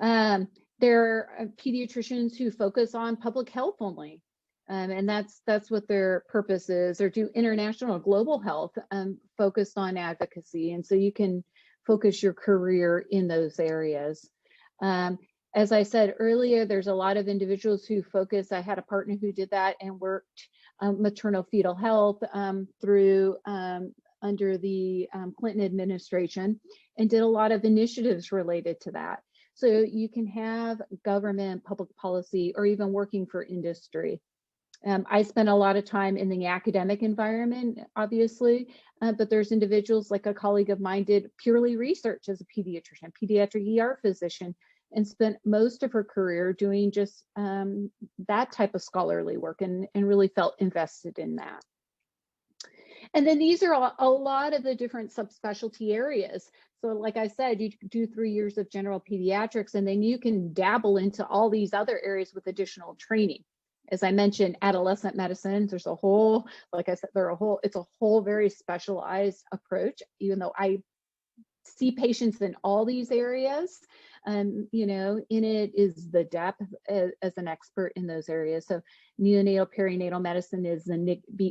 There are pediatricians who focus on public health only. And that's what their purpose is, or do international or global health, focused on advocacy. And so you can focus your career in those areas. As I said earlier, there's a lot of individuals who focus. I had a partner who did that and worked maternal fetal health through under the Clinton administration, and did a lot of initiatives related to that. So you can have government, public policy, or even working for industry. I spent a lot of time in the academic environment, obviously, but there's individuals, like a colleague of mine did purely research as a pediatrician, pediatric ER physician, and spent most of her career doing just that type of scholarly work, and really felt invested in that. And then these are a lot of the different subspecialty areas. So like I said, you do 3 years of general pediatrics, and then you can dabble into all these other areas with additional training. As I mentioned, adolescent medicine, there's a whole, like I said, it's a whole very specialized approach, even though I see patients in all these areas. You know, in it is the depth as an expert in those areas. So neonatal perinatal medicine is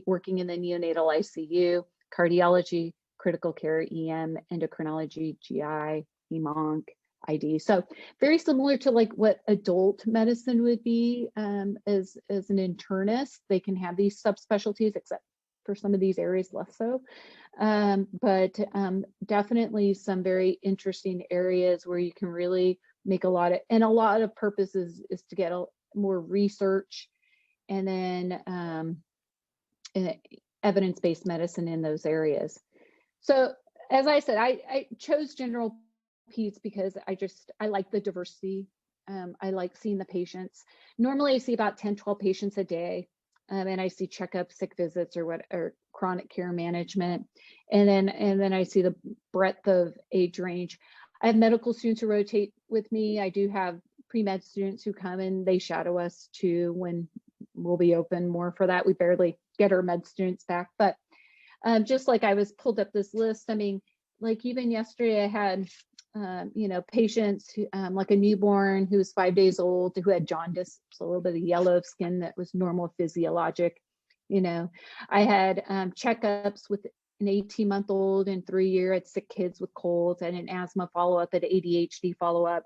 working in the neonatal ICU, cardiology, critical care, EM, endocrinology, GI, hemonc, ID. So very similar to like what adult medicine would be as an internist. They can have these subspecialties, except for some of these areas less so. But definitely some very interesting areas where you can really make a lot of purposes is to get more research, and then evidence-based medicine in those areas. So as I said, I chose general peds because I like the diversity. I like seeing the patients. Normally I see about 10, 12 patients a day. And I see checkups, sick visits, or chronic care management. And then I see the breadth of age range. I have medical students who rotate with me. I do have pre-med students who come and they shadow us too when we'll be open more for that. We barely get our med students back, but just like I was pulled up this list. I mean, like even yesterday I had patients who, like a newborn who was 5 days old who had jaundice, so a little bit of yellow skin that was normal physiologic. You know, I had checkups with an 18-month-old and 3-year, had sick kids with colds, and an asthma follow-up, had ADHD follow-up,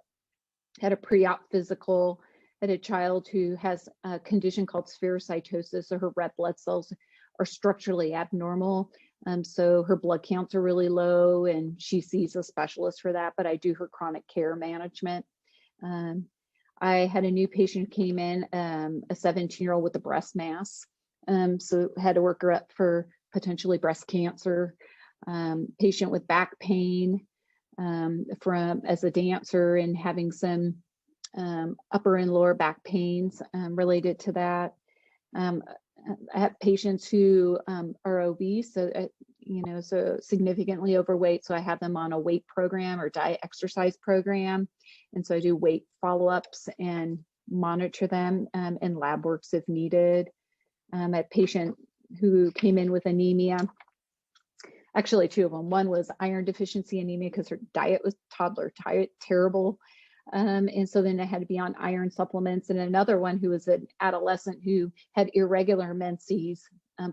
had a pre-op physical, had a child who has a condition called spherocytosis, so her red blood cells are structurally abnormal. So her blood counts are really low, and she sees a specialist for that, but I do her chronic care management. I had a new patient who came in, a 17-year-old with a breast mass. So had to work her up for potentially breast cancer. Patient with back pain from as a dancer and having some upper and lower back pains related to that. I have patients who are obese, so so significantly overweight. So I have them on a weight program or diet exercise program, and so I do weight follow-ups and monitor them and lab works if needed. A patient who came in with anemia. Actually, two of them. One was iron deficiency anemia because her diet was toddler diet, terrible. And so then I had to be on iron supplements. And another one who was an adolescent who had irregular menses,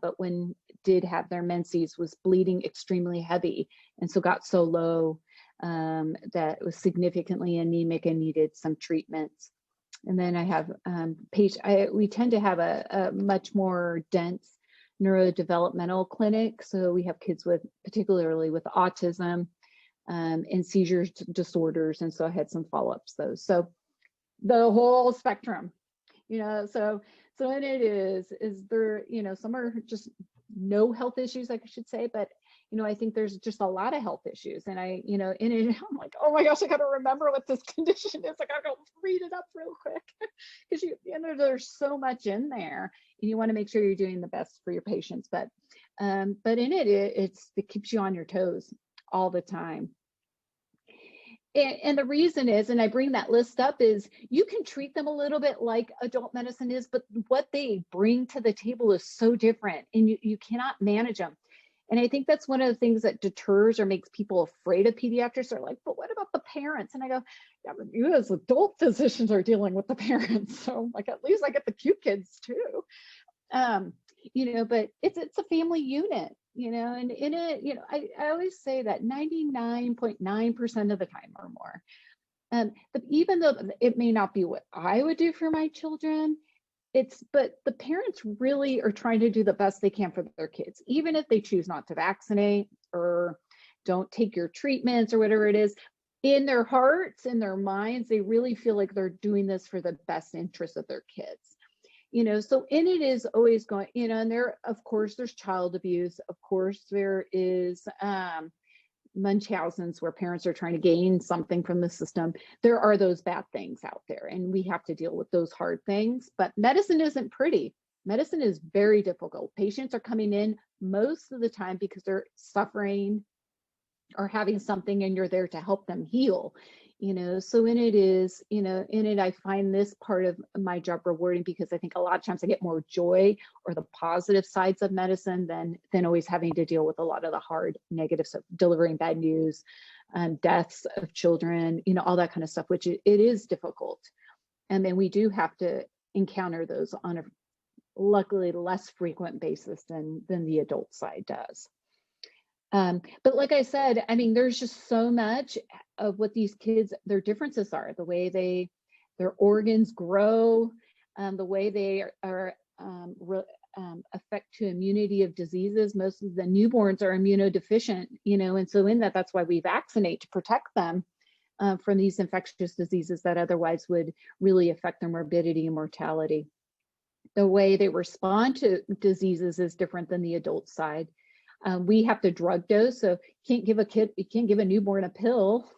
but when did have their menses was bleeding extremely heavy. And so got so low that it was significantly anemic and needed some treatments. And then I have we tend to have a much more dense neurodevelopmental clinic. So we have kids with, particularly with autism, and seizure disorders. And so I had some follow-ups those. So the whole spectrum, so what it is there, some are just no health issues, I should say, but, I think there's just a lot of health issues. And I, in it, I'm like, oh my gosh, I got to remember what this condition is. I got to go read it up real quick because there's so much in there and you want to make sure you're doing the best for your patients. But in it keeps you on your toes all the time. And the reason is, and I bring that list up, is you can treat them a little bit like adult medicine is, but what they bring to the table is so different and you cannot manage them. And I think that's one of the things that deters or makes people afraid of pediatrics. They're like, but what about the parents? And I go, yeah, but you as adult physicians are dealing with the parents. So like, at least I get the cute kids too. But it's a family unit, and in it, I always say that 99.9% of the time or more, but even though it may not be what I would do for my children, but the parents really are trying to do the best they can for their kids, even if they choose not to vaccinate or don't take your treatments or whatever it is. In their hearts, in their minds, they really feel like they're doing this for the best interest of their kids. So in it is always going, and there, of course, there's child abuse. Of course, there is Munchausen's where parents are trying to gain something from the system. There are those bad things out there, and we have to deal with those hard things. But medicine isn't pretty. Medicine is very difficult. Patients are coming in most of the time because they're suffering or having something, and you're there to help them heal. So in it is, in it, I find this part of my job rewarding because I think a lot of times I get more joy or the positive sides of medicine than always having to deal with a lot of the hard negatives of delivering bad news, deaths of children, all that kind of stuff, which it is difficult. And then we do have to encounter those on a luckily less frequent basis than the adult side does. But like I said, I mean, there's just so much of what these kids, their differences are, the way their organs grow, the way they are affect to immunity of diseases. Most of the newborns are immunodeficient, and so in that's why we vaccinate to protect them from these infectious diseases that otherwise would really affect their morbidity and mortality. The way they respond to diseases is different than the adult side. We have to drug dose, so you can't give a newborn a pill.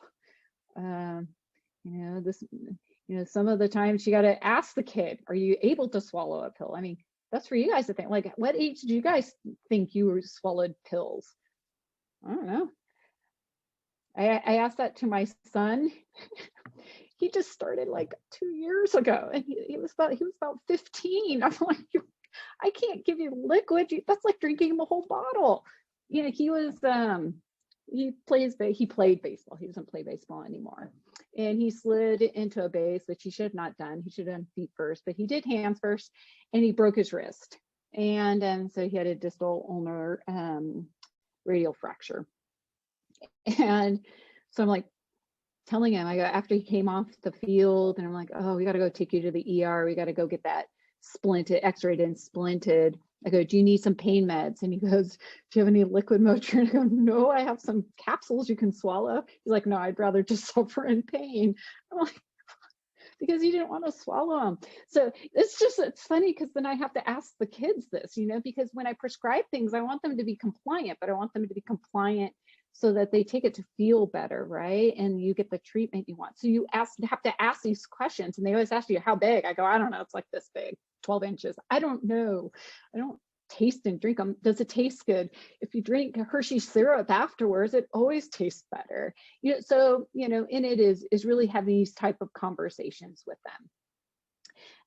Some of the times you got to ask the kid, are you able to swallow a pill? I mean, that's for you guys to think. Like, what age do you guys think you swallowed pills? I don't know. I asked that to my son. He just started like 2 years ago, and he was about 15. I'm like, I can't give you liquid. That's like drinking a whole bottle. He was he played baseball. He doesn't play baseball anymore. And he slid into a base, which he should have not done. He should have done feet first, but he did hands first, and he broke his wrist. And so he had a distal ulnar radial fracture. And so I'm like telling him, after he came off the field, and I'm like, oh, we got to go take you to the ER. We got to go get that splinted, x-rayed and splinted. I go, do you need some pain meds? And he goes, do you have any liquid Motrin? I go, no, I have some capsules you can swallow. He's like, no, I'd rather just suffer in pain. I'm like, because he didn't want to swallow them. So it's funny because then I have to ask the kids this, because when I prescribe things, I want them to be compliant, but I want them to be compliant so that they take it to feel better, right? And you get the treatment you want. So you have to ask these questions, and they always ask you, how big? I go, I don't know, it's like this big, 12 inches. I don't know. I don't taste and drink them. Does it taste good? If you drink Hershey syrup afterwards, it always tastes better. So, in it is really having these type of conversations with them.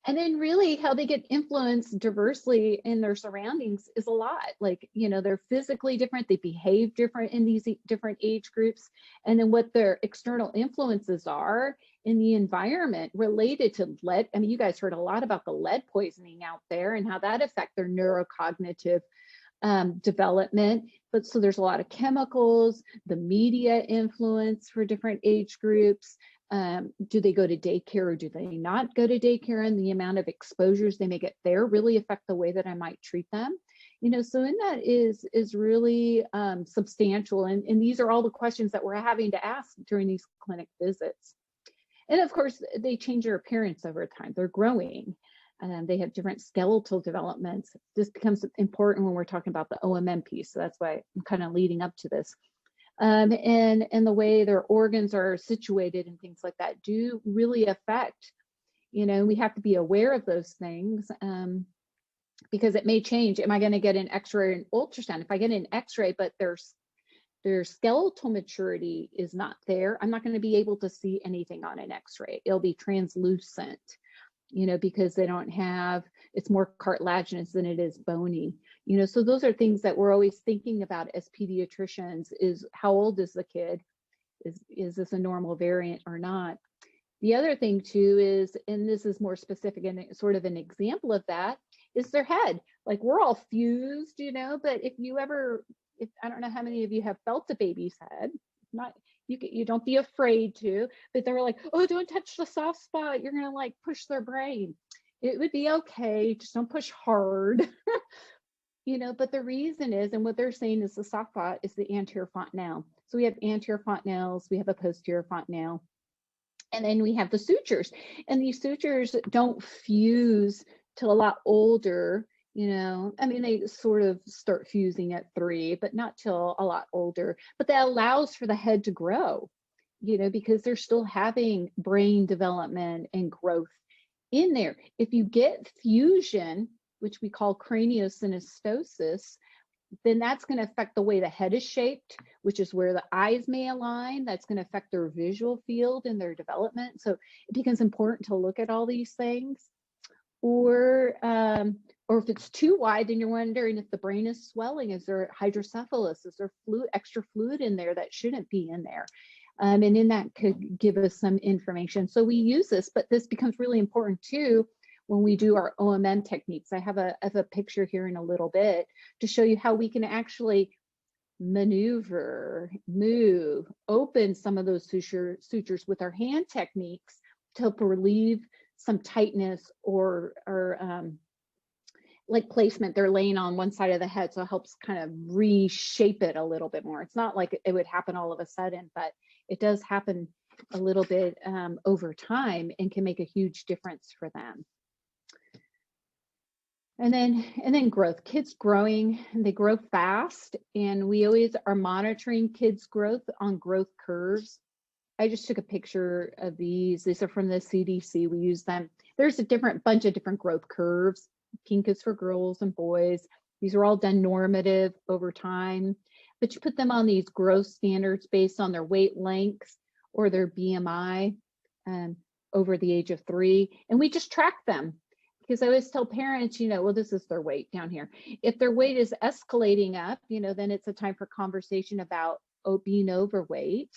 And then really how they get influenced diversely in their surroundings is a lot. Like, they're physically different, they behave different in these different age groups, and then what their external influences are in the environment related to lead. I mean, you guys heard a lot about the lead poisoning out there and how that affects their neurocognitive development. But so there's a lot of chemicals, the media influence for different age groups. Do they go to daycare or do they not go to daycare? And the amount of exposures they may get there really affect the way that I might treat them. So in that is really substantial. And these are all the questions that we're having to ask during these clinic visits. And of course, they change their appearance over time. They're growing. They have different skeletal developments. This becomes important when we're talking about the OMM piece. So that's why I'm kind of leading up to this. And the way their organs are situated and things like that do really affect, we have to be aware of those things because it may change. Am I going to get an X-ray or an ultrasound? If I get an X-ray, but their skeletal maturity is not there, I'm not going to be able to see anything on an X-ray. It'll be translucent, because they don't have, it's more cartilaginous than it is bony. So those are things that we're always thinking about as pediatricians is how old is the kid? Is this a normal variant or not? The other thing too is, and this is more specific and sort of an example of that, is their head. Like we're all fused, but if I don't know how many of you have felt a baby's head, you don't be afraid to, but they're like, oh, don't touch the soft spot. You're going to push their brain. It would be okay. Just don't push hard. But the reason is, and what they're saying is the soft spot is the anterior fontanelle. So we have anterior fontanelles, we have a posterior fontanelle, and then we have the sutures. And these sutures don't fuse till a lot older. I mean, they sort of start fusing at 3, but not till a lot older. But that allows for the head to grow, because they're still having brain development and growth in there. If you get fusion, which we call craniosynostosis, then that's going to affect the way the head is shaped, which is where the eyes may align. That's going to affect their visual field and their development. So it becomes important to look at all these things. Or if it's too wide, then you're wondering if the brain is swelling. Is there hydrocephalus? Is there extra fluid in there that shouldn't be in there? And then that could give us some information. So we use this, but this becomes really important too when we do our OMM techniques. I have a picture here in a little bit to show you how we can actually maneuver, move, open some of those sutures with our hand techniques to help relieve some tightness or like placement. They're laying on one side of the head, so it helps kind of reshape it a little bit more. It's not like it would happen all of a sudden, but it does happen a little bit over time and can make a huge difference for them. And then growth. Kids growing, they grow fast, and we always are monitoring kids' growth on growth curves. I just took a picture of these. These are from the CDC. We use them. There's a bunch of different growth curves. Pink is for girls and boys. These are all done normative over time, but you put them on these growth standards based on their weight length or their BMI over the age of 3. And we just track them, because I always tell parents, well, this is their weight down here. If their weight is escalating up, then it's a time for conversation about being overweight.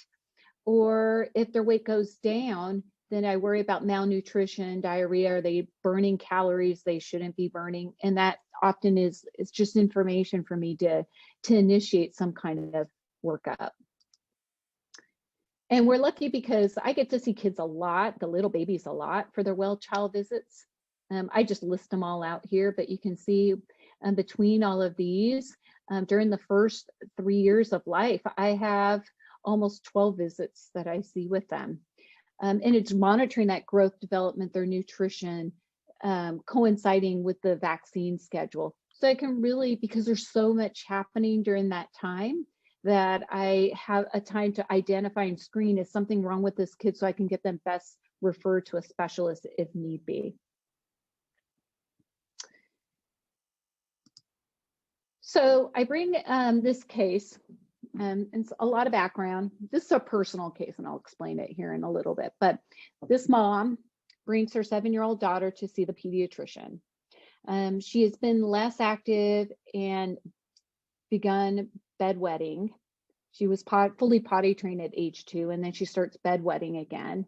Or if their weight goes down, then I worry about malnutrition, diarrhea. Are they burning calories they shouldn't be burning? And that often it's just information for me to initiate some kind of workup. And we're lucky because I get to see kids a lot, the little babies a lot, for their well child visits. I just list them all out here, but you can see between all of these, during the first 3 years of life, I have almost 12 visits that I see with them. And it's monitoring that growth, development, their nutrition, coinciding with the vaccine schedule. So I can really, because there's so much happening during that time, that I have a time to identify and screen, is something wrong with this kid, so I can get them best referred to a specialist if need be. So I bring this case, and it's a lot of background. This is a personal case, and I'll explain it here in a little bit. But this mom brings her 7-year-old daughter to see the pediatrician. She has been less active and begun bedwetting. She was fully potty trained at age 2, and then she starts bedwetting again,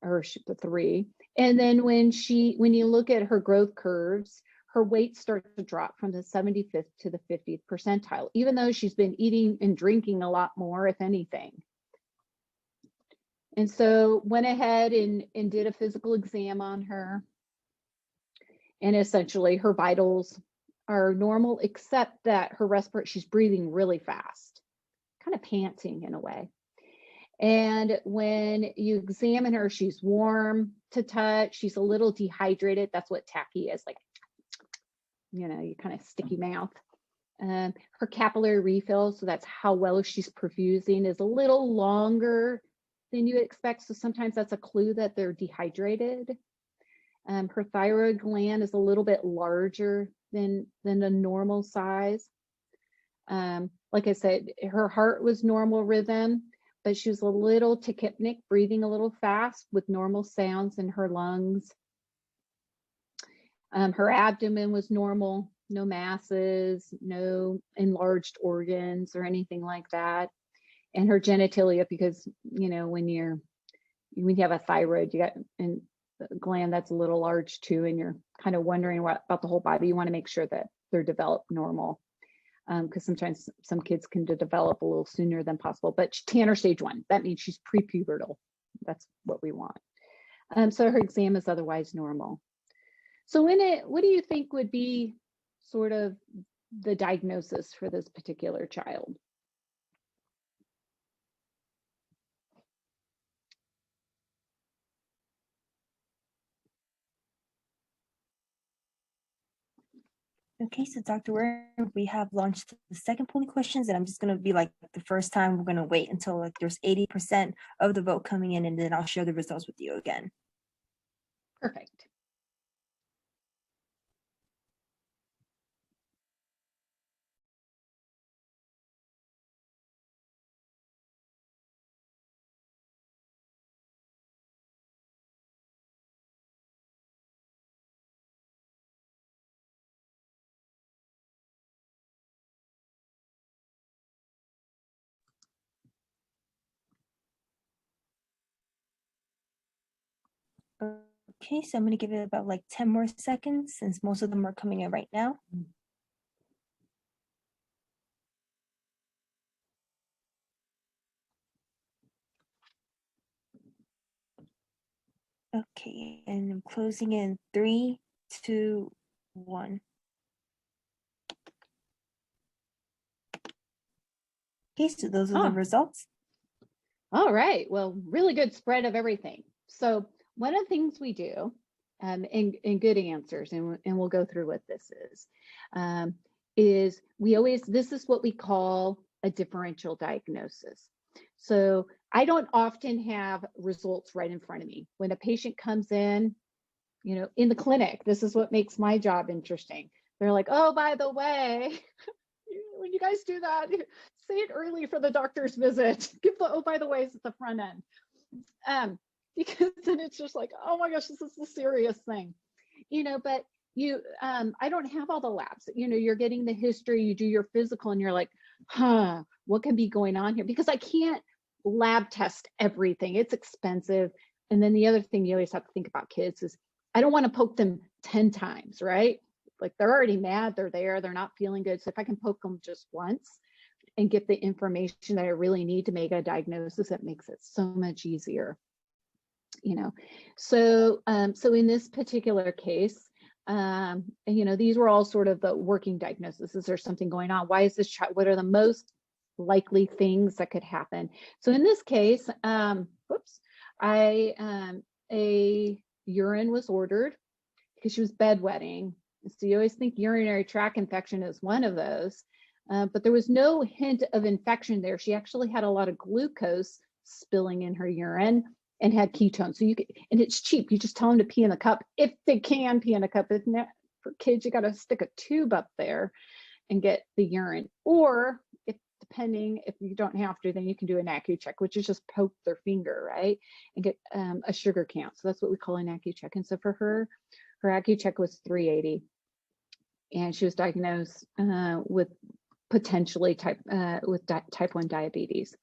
or 3. And then when you look at her growth curves, her weight starts to drop from the 75th to the 50th percentile, even though she's been eating and drinking a lot more, if anything. And so went ahead and did a physical exam on her. And essentially her vitals are normal, except that her respiratory, she's breathing really fast, kind of panting in a way. And when you examine her, she's warm to touch. She's a little dehydrated. That's what tacky is, like, you know, you kind of sticky mouth. Her capillary refill, so that's how well she's perfusing, is a little longer than you expect. So sometimes that's a clue that they're dehydrated. Her thyroid gland is a little bit larger than the normal size. Like I said, her heart was normal rhythm, but she was a little tachypnic, breathing a little fast with normal sounds in her lungs. Her abdomen was normal, no masses, no enlarged organs or anything like that. And her genitalia, because, you know, when you have a thyroid, you got a gland that's a little large too, and you're kind of wondering about the whole body. You want to make sure that they're developed normal, because sometimes some kids can develop a little sooner than possible. But Tanner stage 1, that means she's prepubertal. That's what we want. So her exam is otherwise normal. So what do you think would be sort of the diagnosis for this particular child? Okay, so Dr. Ware, we have launched the second polling questions, and I'm just going to be like the first time. We're going to wait until like there's 80% of the vote coming in, and then I'll share the results with you again. Perfect. Okay, so I'm going to give it about like 10 more seconds since most of them are coming in right now. Okay, and I'm closing in 3, 2, 1. Okay, so those are the results. All right, well, really good spread of everything. So one of the things we do, and good answers, and we'll go through what this is this is what we call a differential diagnosis. So I don't often have results right in front of me. When a patient comes in, you know, in the clinic, this is what makes my job interesting. They're like, oh, by the way, when you guys do that, say it early for the doctor's visit. Give the oh, by the ways at the front end. Because then it's just like, oh my gosh, this is a serious thing, you know. But I don't have all the labs. You know, you're getting the history, you do your physical, and you're like, what can be going on here? Because I can't lab test everything. It's expensive. And then the other thing you always have to think about kids is, I don't want to poke them 10 times, right? Like, they're already mad, they're there, they're not feeling good. So if I can poke them just once and get the information that I really need to make a diagnosis, it makes it so much easier. You know, so in this particular case, you know, these were all sort of the working diagnoses. Is there something going on? Why is this child? What are the most likely things that could happen? So in this case, a urine was ordered because she was bedwetting. So you always think urinary tract infection is one of those, but there was no hint of infection there. She actually had a lot of glucose spilling in her urine and had ketones. So you could, and it's cheap. You just tell them to pee in a cup if they can pee in a cup. If not, for kids, you got to stick a tube up there and get the urine. Or if depending, if you don't have to, then you can do an AccuCheck, which is just poke their finger, right? And get a sugar count. So that's what we call an AccuCheck. And so for her AccuCheck was 380. And she was diagnosed with potentially type 1 diabetes.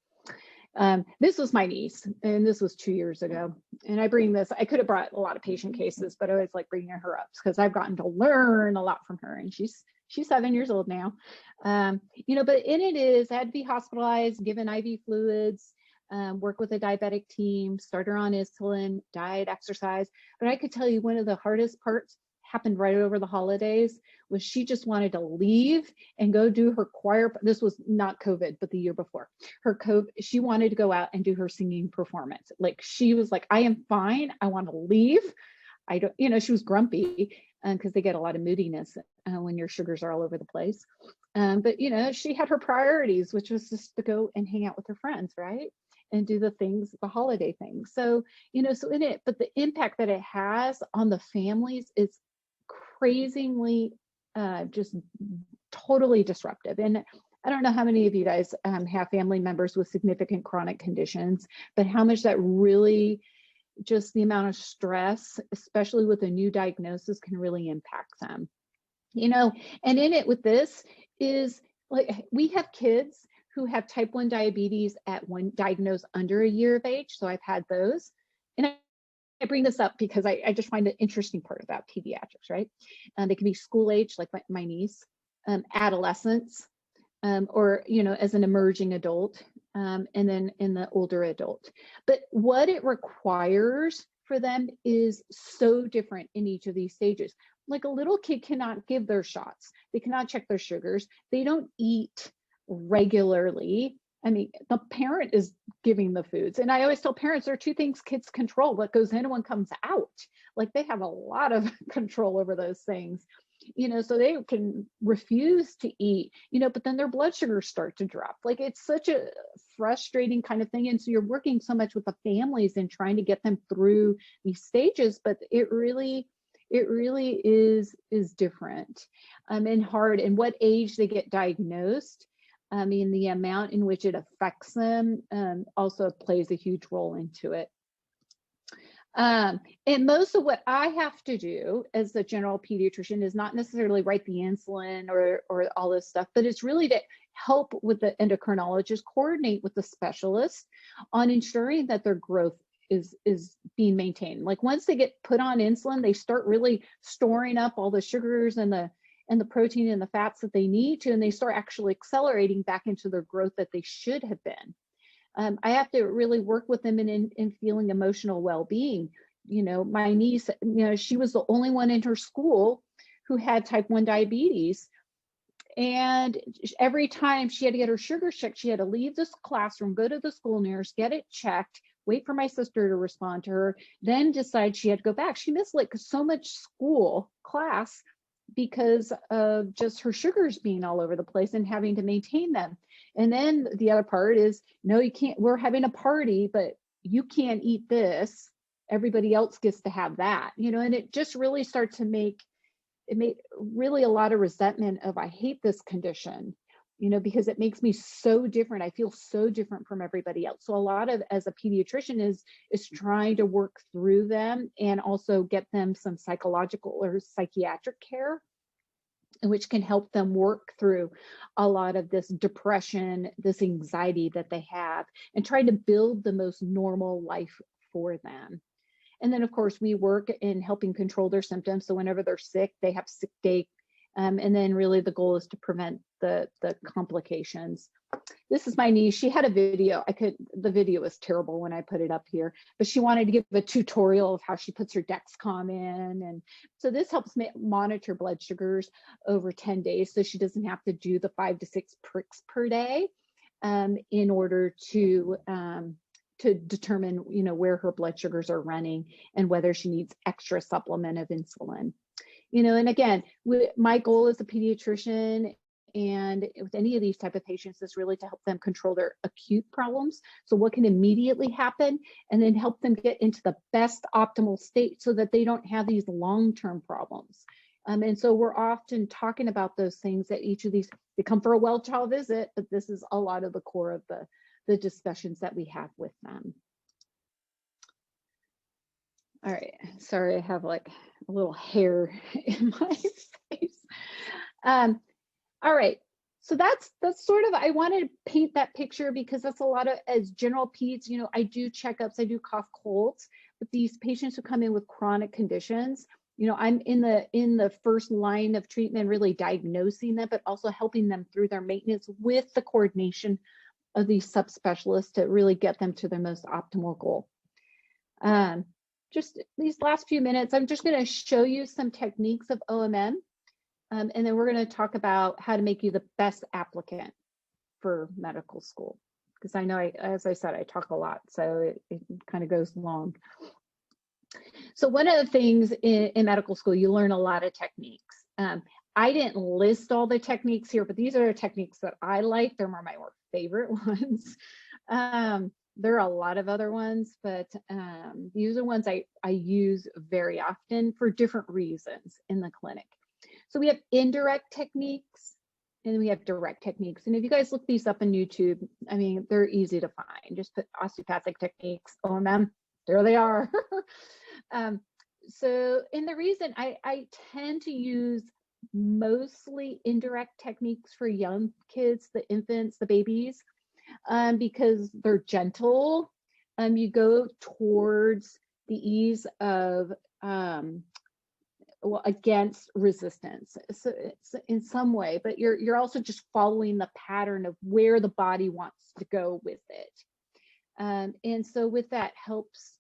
This was my niece, and this was 2 years ago. And I bring this, I could have brought a lot of patient cases, but I always like bringing her up because I've gotten to learn a lot from her, and she's 7 years old now. You know, but in it is, I had to be hospitalized, given IV fluids, work with a diabetic team, start her on insulin, diet, exercise. But I could tell you one of the hardest parts happened right over the holidays was she just wanted to leave and go do her choir. This was not COVID, but the year before her COVID, she wanted to go out and do her singing performance. Like she was like, I am fine. I want to leave. I don't, you know, she was grumpy because they get a lot of moodiness when your sugars are all over the place. But, you know, she had her priorities, which was just to go and hang out with her friends, right? And do the things, the holiday things. So, you know, so in it, but the impact that it has on the families is crazily just totally disruptive. And I don't know how many of you guys have family members with significant chronic conditions, but how much that really, just the amount of stress, especially with a new diagnosis, can really impact them. You know, and in it with this is like, we have kids who have type 1 diabetes at one diagnosed under a year of age. So I've had those. And I bring this up because I just find an interesting part about pediatrics, right? They can be school age, like my niece, adolescents, or, you know, as an emerging adult, and then in the older adult. But what it requires for them is so different in each of these stages. Like a little kid cannot give their shots. They cannot check their sugars. They don't eat regularly. I mean, the parent is giving the foods. And I always tell parents there are two things kids control: what goes in and what comes out. Like they have a lot of control over those things, you know, so they can refuse to eat, you know, but then their blood sugars start to drop. Like it's such a frustrating kind of thing. And so you're working so much with the families and trying to get them through these stages, but it really is different and hard. And what age they get diagnosed, I mean, the amount in which it affects them also plays a huge role into it. And most of what I have to do as a general pediatrician is not necessarily write the insulin or all this stuff, but it's really to help with the endocrinologist, coordinate with the specialist on ensuring that their growth is being maintained. Like once they get put on insulin, they start really storing up all the sugars and the protein and the fats that they need to, and they start actually accelerating back into their growth that they should have been. I have to really work with them in feeling emotional well-being. You know, my niece, you know, she was the only one in her school who had type 1 diabetes. And every time she had to get her sugar checked, she had to leave this classroom, go to the school nurse, get it checked, wait for my sister to respond to her, then decide she had to go back. She missed like so much school class because of just her sugars being all over the place and having to maintain them. And then the other part is, no, you can't, we're having a party, but you can't eat this. Everybody else gets to have that, you know, and it just really starts to make really a lot of resentment of, I hate this condition, you know, because it makes me so different. I feel so different from everybody else. So a lot of, as a pediatrician, is trying to work through them and also get them some psychological or psychiatric care, which can help them work through a lot of this depression, this anxiety that they have, and try to build the most normal life for them. And then, of course, we work in helping control their symptoms. So whenever they're sick, they have sick day. And then really the goal is to prevent the complications. This is my niece. She had a video. The video was terrible when I put it up here, but she wanted to give a tutorial of how she puts her Dexcom in. And so this helps monitor blood sugars over 10 days. So she doesn't have to do the 5 to 6 pricks per day in order to to determine, you know, where her blood sugars are running and whether she needs extra supplement of insulin. You know, and again, my goal as a pediatrician and with any of these type of patients is really to help them control their acute problems. So what can immediately happen, and then help them get into the best optimal state so that they don't have these long-term problems. And so we're often talking about those things at each of these. They come for a well child visit, but this is a lot of the core of the discussions that we have with them. All right, sorry, I have like a little hair in my face. All right, so that's sort of, I wanted to paint that picture because that's a lot of, as general peds, you know, I do checkups, I do cough colds, but these patients who come in with chronic conditions, you know, I'm in the first line of treatment, really diagnosing them, but also helping them through their maintenance with the coordination of these subspecialists to really get them to their most optimal goal. Just these last few minutes, I'm just going to show you some techniques of OMM, and then we're going to talk about how to make you the best applicant for medical school. Because I know, as I said, I talk a lot, so it kind of goes long. So one of the things in medical school, you learn a lot of techniques. I didn't list all the techniques here, but these are the techniques that I like. They're my more favorite ones. There are a lot of other ones, but these are ones I use very often for different reasons in the clinic. So we have indirect techniques and we have direct techniques. And if you guys look these up on YouTube, I mean, they're easy to find. Just put osteopathic techniques, OMM, there they are. And the reason I tend to use mostly indirect techniques for young kids, the infants, the babies, because they're gentle. You go towards the ease of against resistance. So it's in some way, but you're also just following the pattern of where the body wants to go with it. And so with that helps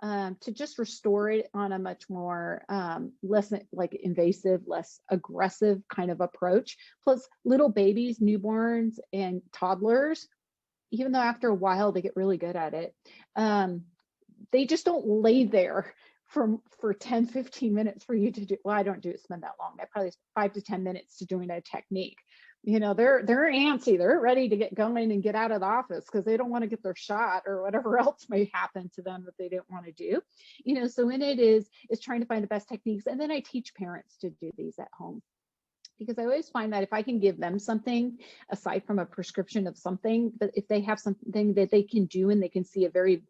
to just restore it on a much more less like invasive, less aggressive kind of approach. Plus little babies, newborns and toddlers, even though after a while they get really good at it, they just don't lay there for 10, 15 minutes for you to do. Well, I don't spend that long. I probably 5 to 10 minutes to doing a technique. You know, they're antsy. They're ready to get going and get out of the office because they don't want to get their shot or whatever else may happen to them that they didn't want to do. You know, so in it is trying to find the best techniques. And then I teach parents to do these at home, because I always find that if I can give them something aside from a prescription of something, but if they have something that they can do and they can see a very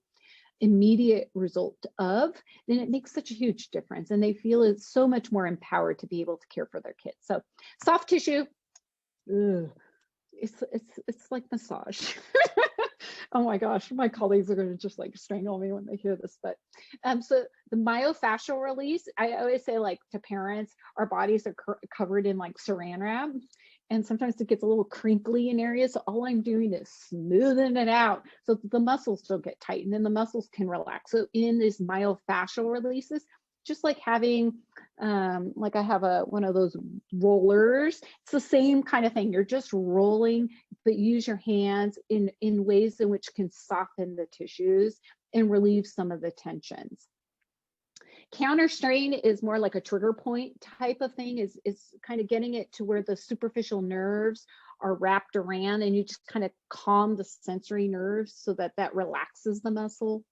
immediate result of, then it makes such a huge difference. And they feel it's so much more empowered to be able to care for their kids. So soft tissue, it's like massage. Oh my gosh, my colleagues are going to just like strangle me when they hear this. But so the myofascial release, I always say, like, to parents, our bodies are covered in like saran wrap, and sometimes it gets a little crinkly in areas. So all I'm doing is smoothing it out so that the muscles don't get tight and then the muscles can relax. So in these myofascial releases, just like having, like I have one of those rollers, it's the same kind of thing. You're just rolling, but use your hands in ways in which can soften the tissues and relieve some of the tensions. Counter strain is more like a trigger point type of thing, is kind of getting it to where the superficial nerves are wrapped around and you just kind of calm the sensory nerves so that relaxes the muscle.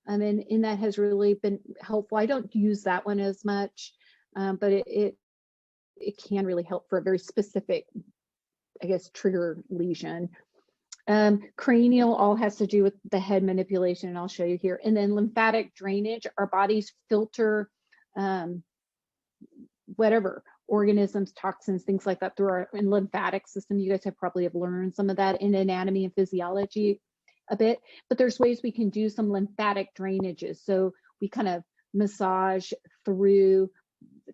And that has really been helpful. I don't use that one as much, but it can really help for a very specific, I guess, trigger lesion. Cranial all has to do with the head manipulation, and I'll show you here. And then lymphatic drainage, our bodies filter whatever organisms, toxins, things like that through our lymphatic system. You guys have probably learned some of that in anatomy and physiology a bit, but there's ways we can do some lymphatic drainages. So we kind of massage through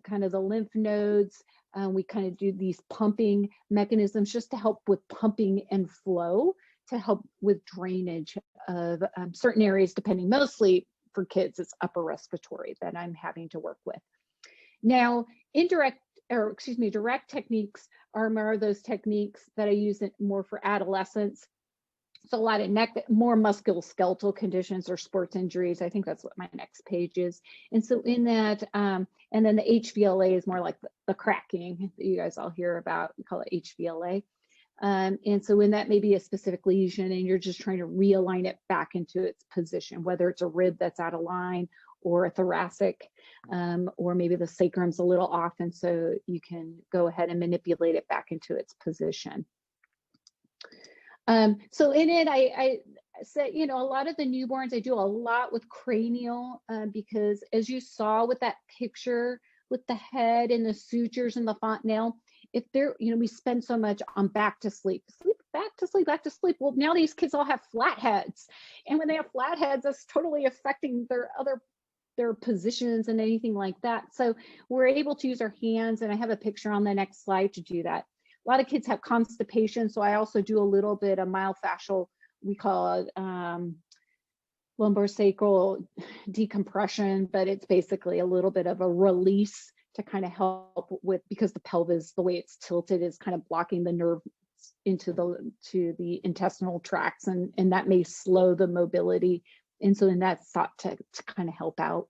kind of the lymph nodes. We kind of do these pumping mechanisms just to help with pumping and flow, to help with drainage of certain areas, depending mostly for kids, it's upper respiratory that I'm having to work with. Now, direct techniques are more of those techniques that I use more for adolescents. So a lot of neck, more musculoskeletal conditions or sports injuries. I think that's what my next page is. And so in that, and then the HVLA is more like the cracking that you guys all hear about. We call it HVLA. And so when that may be a specific lesion and you're just trying to realign it back into its position, whether it's a rib that's out of line or a thoracic, or maybe the sacrum's a little off, and so you can go ahead and manipulate it back into its position. So in it, I said, you know, a lot of the newborns, I do a lot with cranial, because as you saw with that picture with the head and the sutures and the fontanelle, if they're, you know, we spend so much on back to sleep, back to sleep, back to sleep. Well, now these kids all have flat heads. And when they have flat heads, that's totally affecting their positions and anything like that. So we're able to use our hands, and I have a picture on the next slide to do that. A lot of kids have constipation, so I also do a little bit of myofascial, we call it lumbar sacral decompression, but it's basically a little bit of a release to kind of help with, because the pelvis, the way it's tilted, is kind of blocking the nerve into the intestinal tracts, and that may slow the mobility. And so then that's thought to kind of help out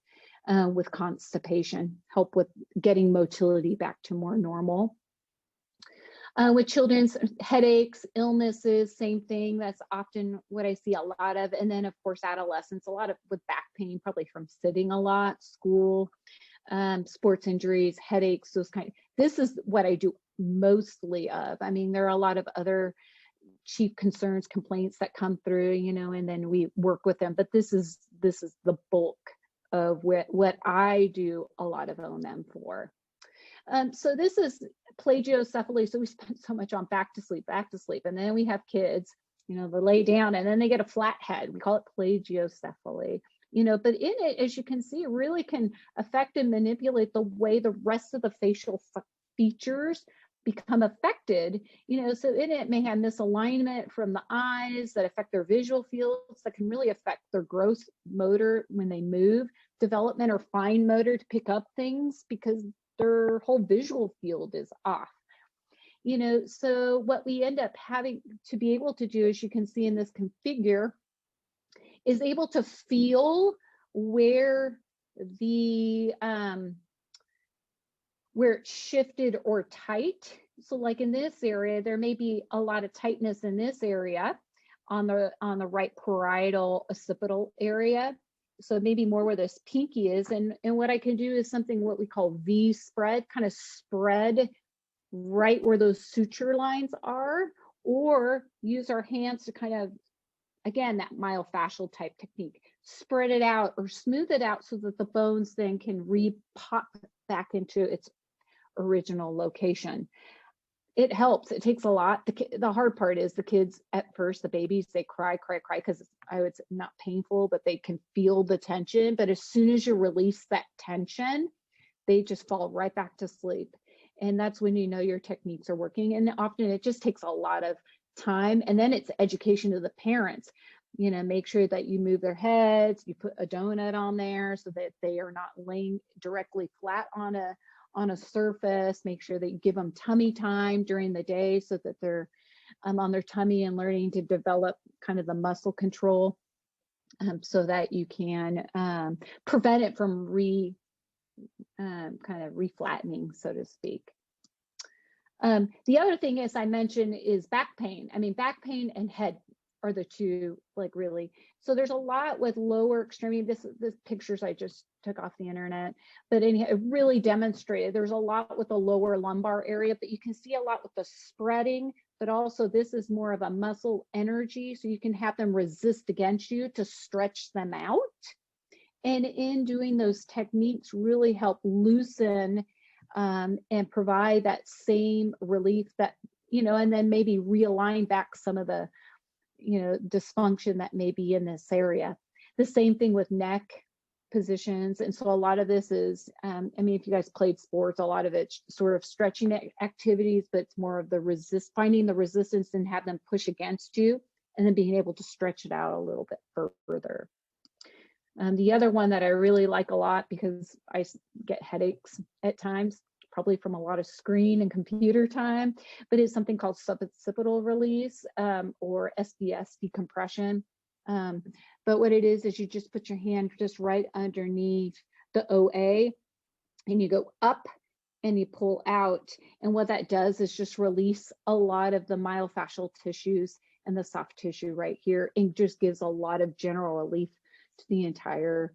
with constipation, help with getting motility back to more normal. With children's headaches, illnesses, same thing. That's often what I see a lot of. And then of course, adolescents, a lot of with back pain, probably from sitting a lot, school, sports injuries, headaches, those kind. This is what I do mostly of. I mean, there are a lot of other chief concerns, complaints that come through, you know, and then we work with them. But this is the bulk of what I do a lot of O&M for. So this is plagiocephaly. So we spend so much on back to sleep, and then we have kids, you know, they lay down and then they get a flat head. We call it plagiocephaly, you know, but in it, as you can see, it really can affect and manipulate the way the rest of the facial features become affected, you know. So in it may have misalignment from the eyes that affect their visual fields, that can really affect their gross motor when they move, development or fine motor to pick up things, because their whole visual field is off, you know. So what we end up having to be able to do, as you can see in this configure, is able to feel where the where it's shifted or tight. So like in this area, there may be a lot of tightness in this area on the right parietal occipital area. So maybe more where this pinky is. And what I can do is something what we call V spread, kind of spread right where those suture lines are, or use our hands to kind of, again, that myofascial type technique, spread it out or smooth it out so that the bones then can re-pop back into its original location. It helps. It takes a lot. The hard part is the kids at first, the babies, they cry because I would say not painful, but they can feel the tension. But as soon as you release that tension, they just fall right back to sleep. And that's when you know your techniques are working. And often it just takes a lot of time. And then it's education to the parents. You know, make sure that you move their heads, you put a donut on there so that they are not laying directly flat on a surface. Make sure that you give them tummy time during the day so that they're on their tummy and learning to develop kind of the muscle control, so that you can prevent it from kind of reflattening, so to speak. The other thing, as I mentioned, is back pain. I mean, back pain and head are the two, like, really. So there's a lot with lower extremity. This pictures I just took off the internet, but it really demonstrated there's a lot with the lower lumbar area, but you can see a lot with the spreading, but also this is more of a muscle energy. So you can have them resist against you to stretch them out. And in doing those techniques really help loosen and provide that same relief that, you know, and then maybe realign back some of the, you know, dysfunction that may be in this area. The same thing with neck positions. And so a lot of this is, I mean, if you guys played sports, a lot of it's sort of stretching activities, but it's more of the finding the resistance and have them push against you, and then being able to stretch it out a little bit further. The other one that I really like a lot, because I get headaches at times, probably from a lot of screen and computer time, but it's something called Sub-Occipital Release, or SBS decompression. But what it is you just put your hand just right underneath the OA, and you go up and you pull out. And what that does is just release a lot of the myofascial tissues and the soft tissue right here, and just gives a lot of general relief to the entire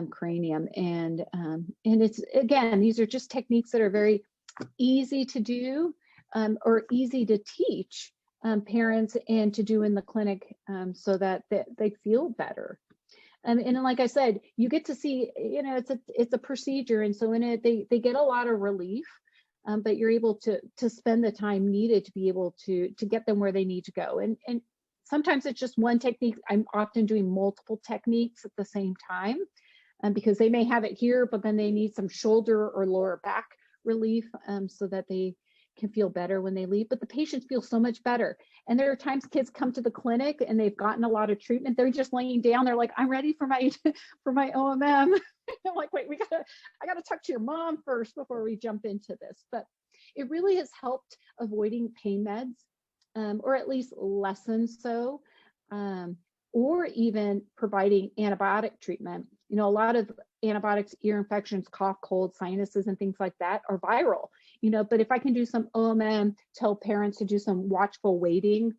cranium. And it's, again, these are just techniques that are very easy to do, or easy to teach parents and to do in the clinic, so that they feel better. And like I said, you get to see, you know, it's a procedure, and so in it they get a lot of relief, but you're able to spend the time needed to be able to get them where they need to go. And sometimes it's just one technique. I'm often doing multiple techniques at the same time, because they may have it here, but then they need some shoulder or lower back relief, so that they can feel better when they leave. But the patients feel so much better. And there are times kids come to the clinic and they've gotten a lot of treatment. They're just laying down. They're like, I'm ready for my OMM. I'm like, wait, I gotta talk to your mom first before we jump into this. But it really has helped avoiding pain meds, or at least lessen so, or even providing antibiotic treatment. You know, a lot of antibiotics, ear infections, cough, cold, sinuses, and things like that are viral, you know, but if I can do some OMM, tell parents to do some watchful waiting,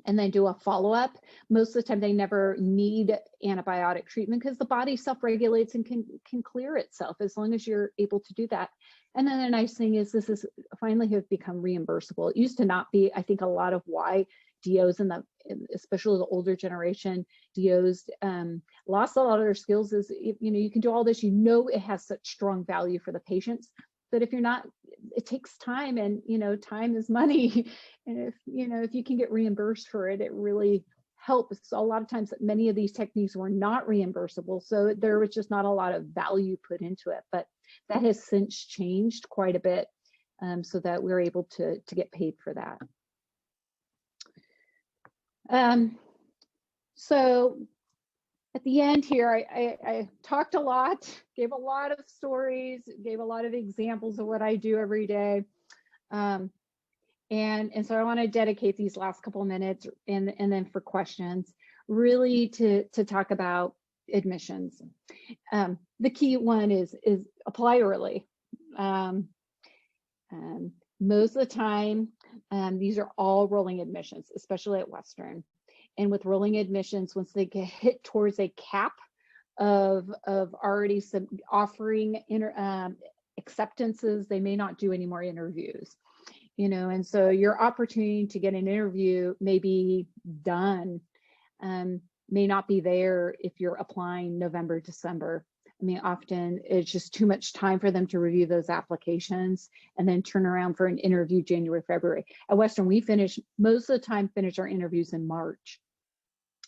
and then do a follow-up, most of the time they never need antibiotic treatment, because the body self-regulates and can clear itself as long as you're able to do that. And then the nice thing is this is finally have become reimbursable. It used to not be. I think a lot of why DOs especially the older generation DOs lost a lot of their skills is, you know, you can do all this, you know, it has such strong value for the patients, but if you're not, it takes time, and you know, time is money. And if you can get reimbursed for it, it really helps. So a lot of times many of these techniques were not reimbursable, so there was just not a lot of value put into it, but that has since changed quite a bit, so that we're able to get paid for that. So at the end here, I talked a lot, gave a lot of stories, gave a lot of examples of what I do every day. And so I want to dedicate these last couple of minutes and then for questions, really to talk about admissions. The key one is apply early. Most of the time, these are all rolling admissions, especially at Western. And with rolling admissions, once they get hit towards a cap of already some offering acceptances, they may not do any more interviews, you know, and so your opportunity to get an interview may be done, may not be there if you're applying November, December. I mean, often it's just too much time for them to review those applications and then turn around for an interview January, February. At Western, we most of the time finish our interviews in March,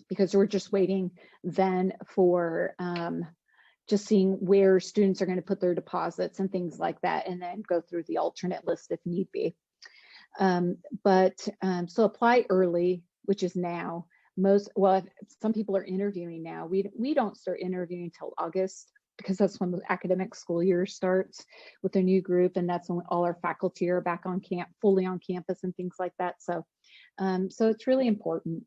because we're just waiting then for just seeing where students are going to put their deposits and things like that, and then go through the alternate list if need be. So apply early, which is now. Some people are interviewing now. We don't start interviewing until August, because that's when the academic school year starts with a new group, and that's when all our faculty are back on fully on campus and things like that. So it's really important.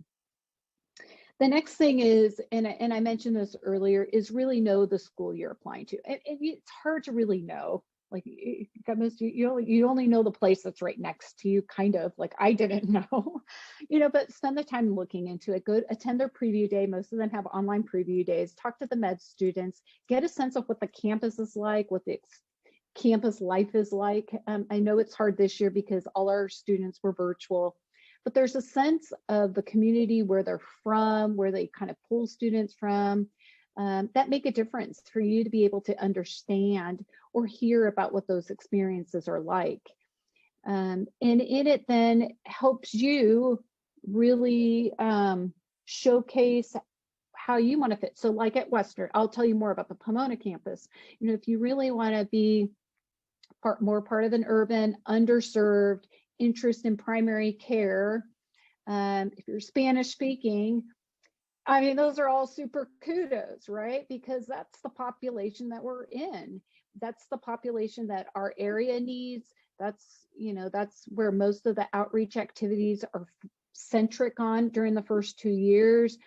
The next thing is, and I mentioned this earlier, is really know the school you're applying to. And it's hard to really know. Like you only know the place that's right next to you, kind of. Like I didn't know, you know, but spend the time looking into it. Go attend their preview day. Most of them have online preview days. Talk to the med students. Get a sense of what the campus is like, what the campus life is like. I know it's hard this year because all our students were virtual, but there's a sense of the community, where they're from, where they kind of pull students from, that make a difference for you to be able to understand or hear about what those experiences are like. And in it then helps you really showcase how you want to fit. So like at Western, I'll tell you more about the Pomona campus. You know, if you really want to be more part of an urban, underserved, interest in primary care, if you're Spanish speaking, I mean, those are all super kudos, right? Because that's the population that we're in. that's the population that our area needs. That's, you know, that's where most of the outreach activities are centric on during the first 2 years.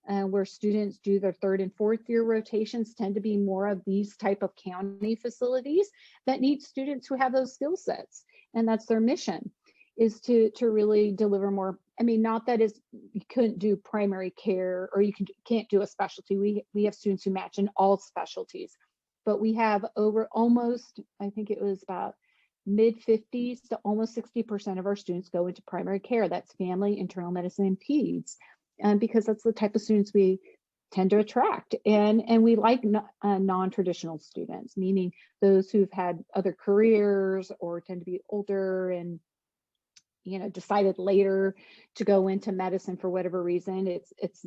Where students do their 3rd and 4th year rotations tend to be more of these type of county facilities that need students who have those skill sets. And that's their mission, is to really deliver more. I mean, not that you couldn't do primary care or you can't do a specialty. We have students who match in all specialties, but we have over almost, I think it was about mid 50s to almost 60% of our students go into primary care. That's family, internal medicine, and peds. Because that's the type of students we tend to attract. And we like non-traditional students, meaning those who've had other careers or tend to be older and, you know, decided later to go into medicine for whatever reason. It's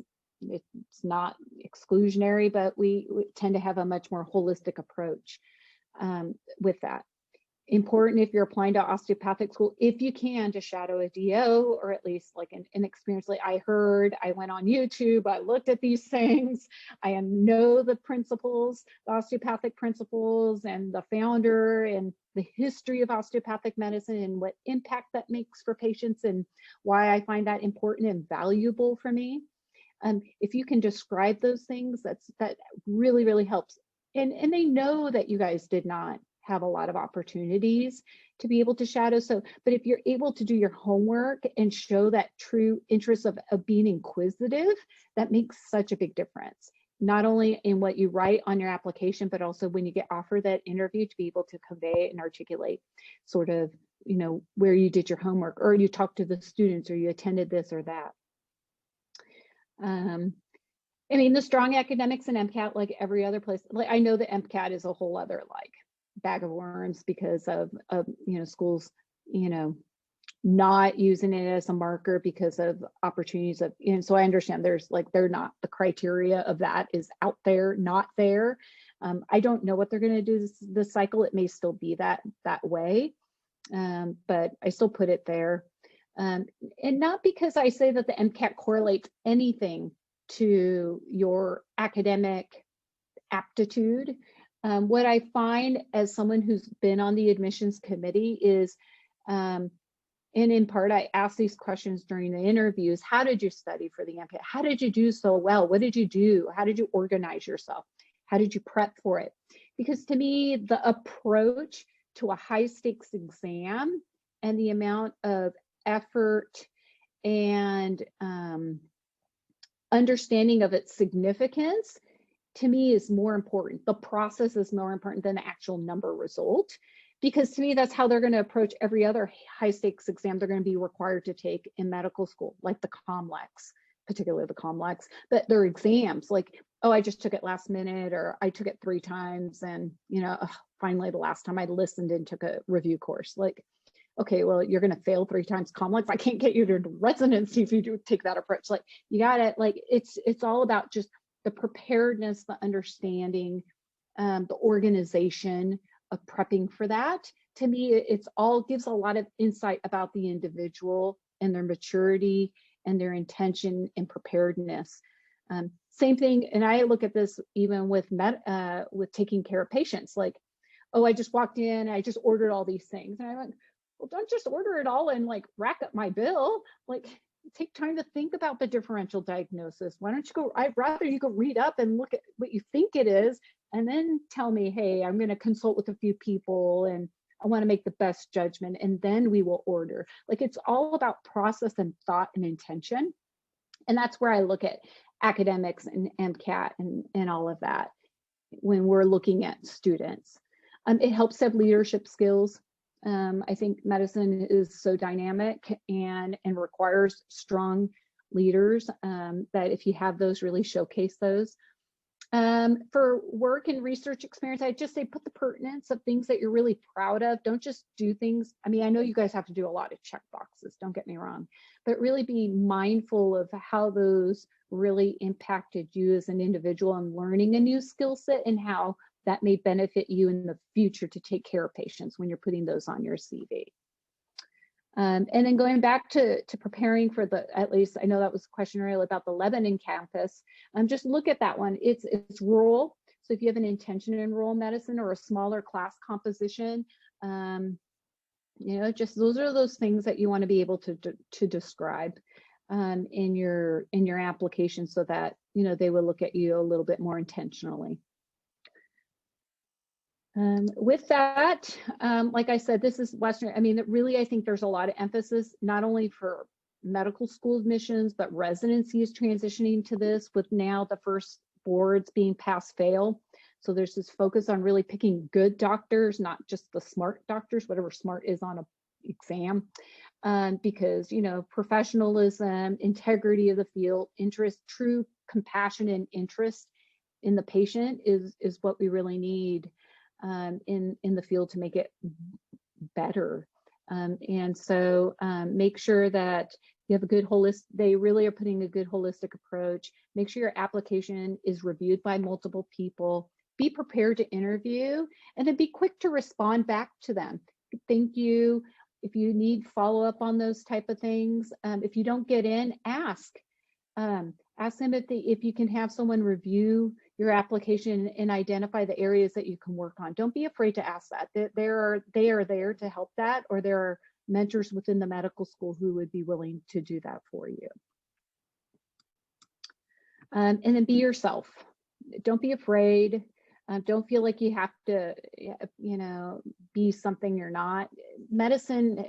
not exclusionary, but we tend to have a much more holistic approach with that. Important if you're applying to osteopathic school, if you can, to shadow a DO, or at least like an experience. Like I went on YouTube, I looked at these things, I know the principles, the osteopathic principles, and the founder, and the history of osteopathic medicine, and what impact that makes for patients, and why I find that important and valuable for me. If you can describe those things, that really, really helps. And they know that you guys did not have a lot of opportunities to be able to shadow. So, but if you're able to do your homework and show that true interest of being inquisitive, that makes such a big difference, not only in what you write on your application, but also when you get offered that interview, to be able to convey and articulate sort of, you know, where you did your homework, or you talked to the students, or you attended this or that. I mean, the strong academics in MCAT, like every other place, like I know the MCAT is a whole other like bag of worms because of you know, schools, you know, not using it as a marker because of opportunities of, you know, so I understand there's like, they're not, the criteria of that is out there, not there. I don't know what they're going to do this cycle. It may still be that way, but I still put it there. And not because I say that the MCAT correlates anything to your academic aptitude. What I find as someone who's been on the admissions committee is, and in part, I ask these questions during the interviews. How did you study for the MCAT? How did you do so well? What did you do? How did you organize yourself? How did you prep for it? Because to me, the approach to a high stakes exam and the amount of effort and understanding of its significance, to me, is more important. The process is more important than the actual number result, because to me, that's how they're going to approach every other high stakes exam they're going to be required to take in medical school, like the COMLEX, particularly the COMLEX. But their exams, like, oh, I just took it last minute, or I took it 3 times, and, you know, finally the last time I listened and took a review course. Like, okay, well, you're going to fail 3 times COMLEX. I can't get you to residency if you do take that approach. Like, you got it. Like, it's all about just the preparedness, the understanding, the organization of prepping for that. To me, it's all gives a lot of insight about the individual and their maturity and their intention and preparedness. Same thing, and I look at this even with taking care of patients. Like, oh, I just walked in, I just ordered all these things, and I went, well, don't just order it all and like rack up my bill. Like, take time to think about the differential diagnosis. Why don't you go, I'd rather you go read up and look at what you think it is, and then tell me, hey, I'm going to consult with a few people and I want to make the best judgment, and then we will order. Like, it's all about process and thought and intention. And that's where I look at academics and MCAT and all of that when we're looking at students. It helps to have leadership skills. I think medicine is so dynamic and requires strong leaders, that if you have those, really showcase those. For work and research experience, I just say put the pertinence of things that you're really proud of. Don't just do things. I mean, I know you guys have to do a lot of check boxes, don't get me wrong, but really be mindful of how those really impacted you as an individual and learning a new skill set, and how that may benefit you in the future to take care of patients when you're putting those on your CV. And then going back to preparing for at least I know that was a question earlier about the Lebanon campus. Just look at that one. It's rural, So if you have an intention to enroll in medicine or a smaller class composition, just those are those things that you want to be able to describe in your application, so that they will look at you a little bit more intentionally. With that, like I said, this is Western. I mean, really, I think there's a lot of emphasis not only for medical school admissions, but residency is transitioning to this, with now the first boards being pass-fail. So there's this focus on really picking good doctors, not just the smart doctors, whatever smart is on an exam, because professionalism, integrity of the field, interest, true compassion and interest in the patient is what we really need in the field to make it better. And so make sure that you have a good they really are putting a good holistic approach. Make sure your application is reviewed by multiple people. Be prepared to interview, and then be quick to respond back to them. Thank you. If you need follow-up on those type of things, if you don't get in, ask them if you can have someone review your application and identify the areas that you can work on. Don't be afraid to ask that. They are there to help that, or there are mentors within the medical school who would be willing to do that for you. And then be yourself. Don't be afraid. Don't feel like you have to, be something you're not. Medicine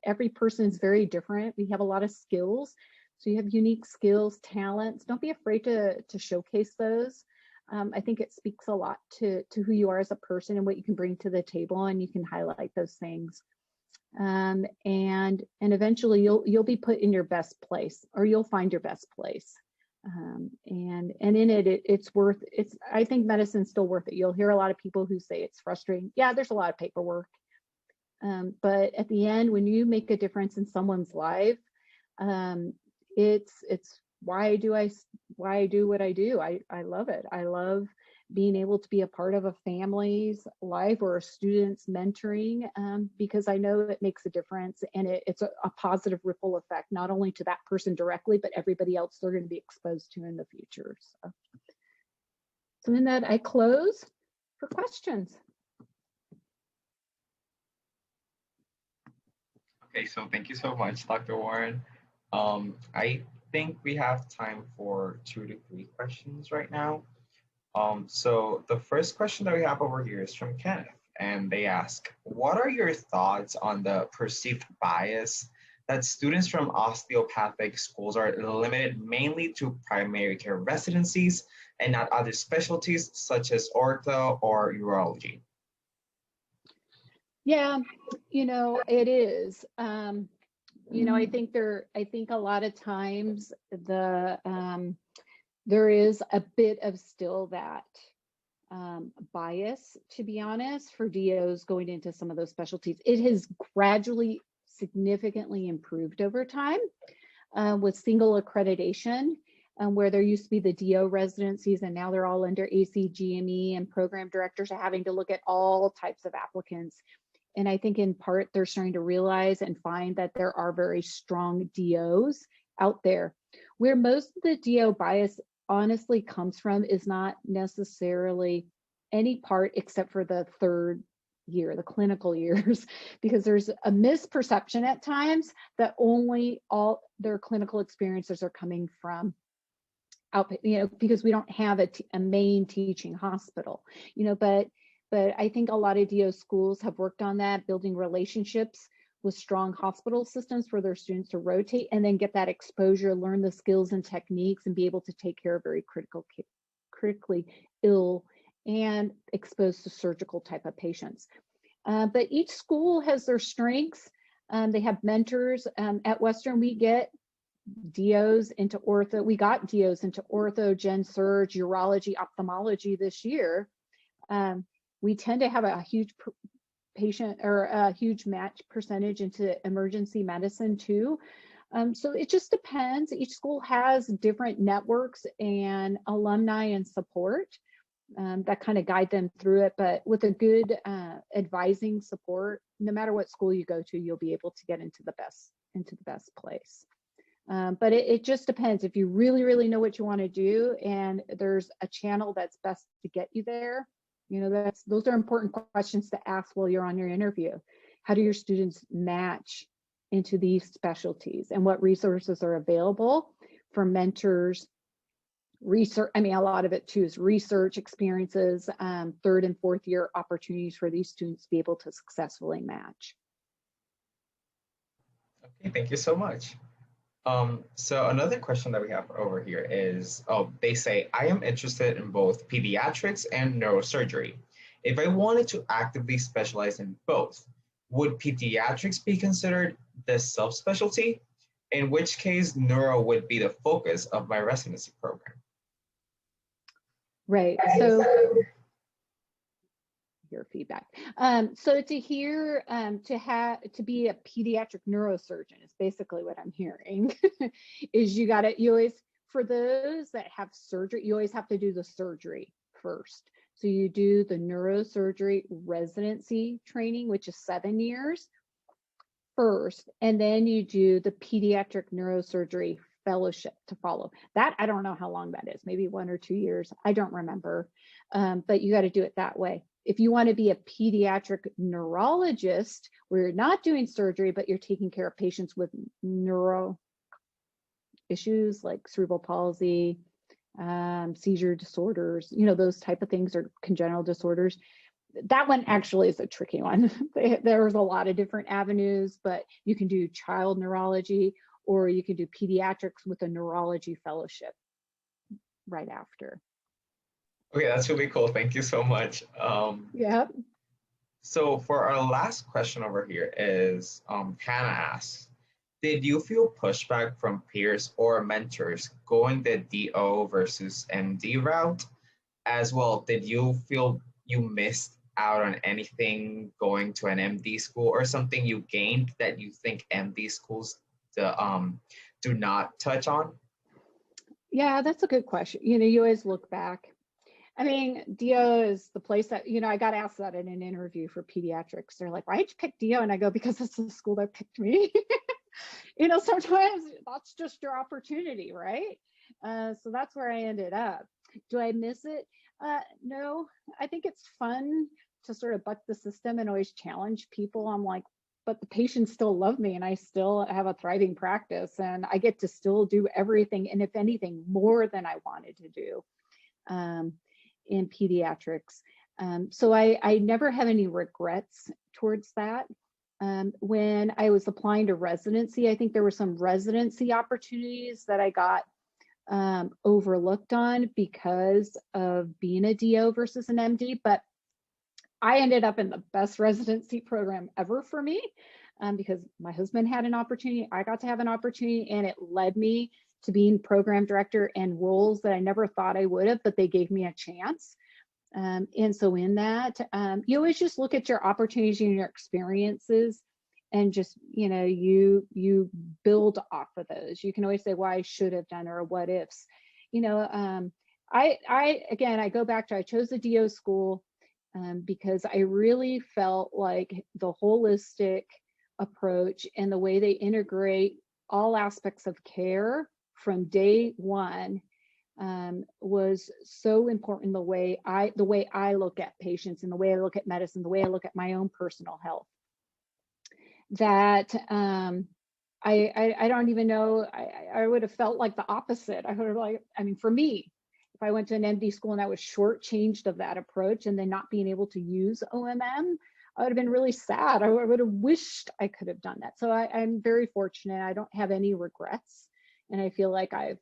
every person is very different. We have a lot of skills. So you have unique skills, talents. Don't be afraid to showcase those. I think it speaks a lot to who you are as a person and what you can bring to the table, and you can highlight those things. And eventually you'll be put in your best place, or you'll find your best place. And in it's I think medicine's still worth it. You'll hear a lot of people who say it's frustrating. Yeah, there's a lot of paperwork. But at the end, when you make a difference in someone's life, it's why I do what I do. I love it. I love being able to be a part of a family's life or a student's mentoring, because I know it makes a difference, and it's a positive ripple effect, not only to that person directly, but everybody else they're going to be exposed to in the future. So in that, I close for questions. Okay, so thank you so much, Dr. Warren. I think we have time for 2 to 3 questions right now. So the first question that we have over here is from Kenneth, and they ask, what are your thoughts on the perceived bias that students from osteopathic schools are limited mainly to primary care residencies and not other specialties such as ortho or urology? Yeah, it is. I think a lot of times there is a bit of still that bias, to be honest, for DOs going into some of those specialties. It has gradually significantly improved over time with single accreditation, where there used to be the DO residencies, and now they're all under ACGME, and program directors are having to look at all types of applicants. And I think in part they're starting to realize and find that there are very strong DOs out there. Where most of the DO bias honestly comes from is not necessarily any part except for the third year, the clinical years, because there's a misperception at times that only all their clinical experiences are coming from out, because we don't have a main teaching hospital, but I think a lot of DO schools have worked on that, building relationships with strong hospital systems for their students to rotate and then get that exposure, learn the skills and techniques, and be able to take care of very critically ill and exposed to surgical type of patients. But each school has their strengths. They have mentors. At Western, we get DOs into ortho. We got DOs into ortho, gen surg, urology, ophthalmology this year. We tend to have a huge patient or a huge match percentage into emergency medicine too. So it just depends. Each school has different networks and alumni and support that kind of guide them through it. But with a good advising support, no matter what school you go to, you'll be able to get into the best place. But it just depends. If you really, really know what you want to do and there's a channel that's best to get you there, you know, those are important questions to ask while you're on your interview. How do your students match into these specialties, and what resources are available for mentors, research? I mean, a lot of it too is research experiences, third and fourth year opportunities for these students to be able to successfully match. Okay, thank you so much. So another question that we have over here is, they say, I am interested in both pediatrics and neurosurgery. If I wanted to actively specialize in both, would pediatrics be considered the subspecialty? In which case, neuro would be the focus of my residency program. Right. So your feedback. So to hear, to be a pediatric neurosurgeon is basically what I'm hearing. Is you always, for those that have surgery, you always have to do the surgery first. So you do the neurosurgery residency training, which is 7 years first, and then you do the pediatric neurosurgery fellowship to follow. That, I don't know how long that is, maybe 1 or 2 years. I don't remember, but you got to do it that way. If you want to be a pediatric neurologist, where you're not doing surgery, but you're taking care of patients with neuro issues like cerebral palsy, seizure disorders, you know, those type of things, or congenital disorders, that one actually is a tricky one. There's a lot of different avenues, but you can do child neurology, or you can do pediatrics with a neurology fellowship right after. Okay, that's really cool. Thank you so much. Yeah. So for our last question over here is, Hannah asks, did you feel pushback from peers or mentors going the DO versus MD route? As well, did you feel you missed out on anything going to an MD school, or something you gained that you think MD schools do not touch on? Yeah, that's a good question. You know, you always look back. I mean, DO is the place that, you know, I got asked that in an interview for pediatrics. They're like, why'd you pick DO? And I go, because it's the school that picked me. You know, sometimes that's just your opportunity, right? So that's where I ended up. Do I miss it? No, I think it's fun to sort of buck the system and always challenge people. I'm like, but the patients still love me, and I still have a thriving practice, and I get to still do everything, and if anything, more than I wanted to do in pediatrics. So I never have any regrets towards that. When I was applying to residency, I think there were some residency opportunities that I got overlooked on because of being a DO versus an MD, but I ended up in the best residency program ever for me, because my husband had an opportunity, I got to have an opportunity, and it led me to being program director and roles that I never thought I would have, but they gave me a chance. And so in that, you always just look at your opportunities and your experiences, and just, you know, you build off of those. You can always say, well, I should have done, or what ifs. You know, I go back to, I chose the DO school because I really felt like the holistic approach and the way they integrate all aspects of care from day one was so important. The way I look at patients, and the way I look at medicine, the way I look at my own personal health, that I don't even know, I would have felt like the opposite. I would have, like, I mean, for me, if I went to an MD school and I was shortchanged of that approach and then not being able to use OMM, I would have been really sad. I would have wished I could have done that. So I'm very fortunate. I don't have any regrets, and I feel like I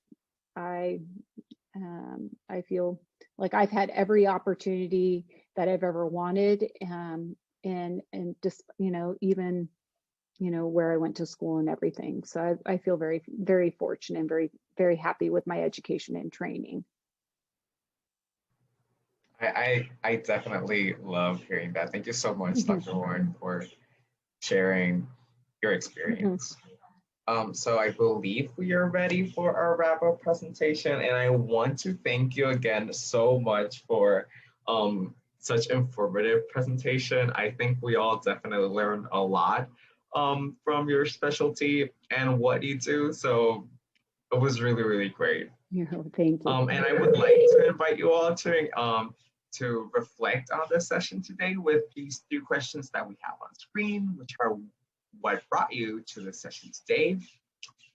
feel like I've had every opportunity that I've ever wanted, and just, you know, even, you know, where I went to school and everything. So I feel very, very fortunate and very, very happy with my education and training. I definitely love hearing that. Thank you so much, Dr. Warren, for sharing your experience. So I believe we are ready for our wrap-up presentation, and I want to thank you again so much for such informative presentation. I think we all definitely learned a lot. from your specialty and what you do. So it was really, really great. Thank you. And I would like to invite you all to reflect on the session today with these 3 questions that we have on screen, which are: what brought you to the session today?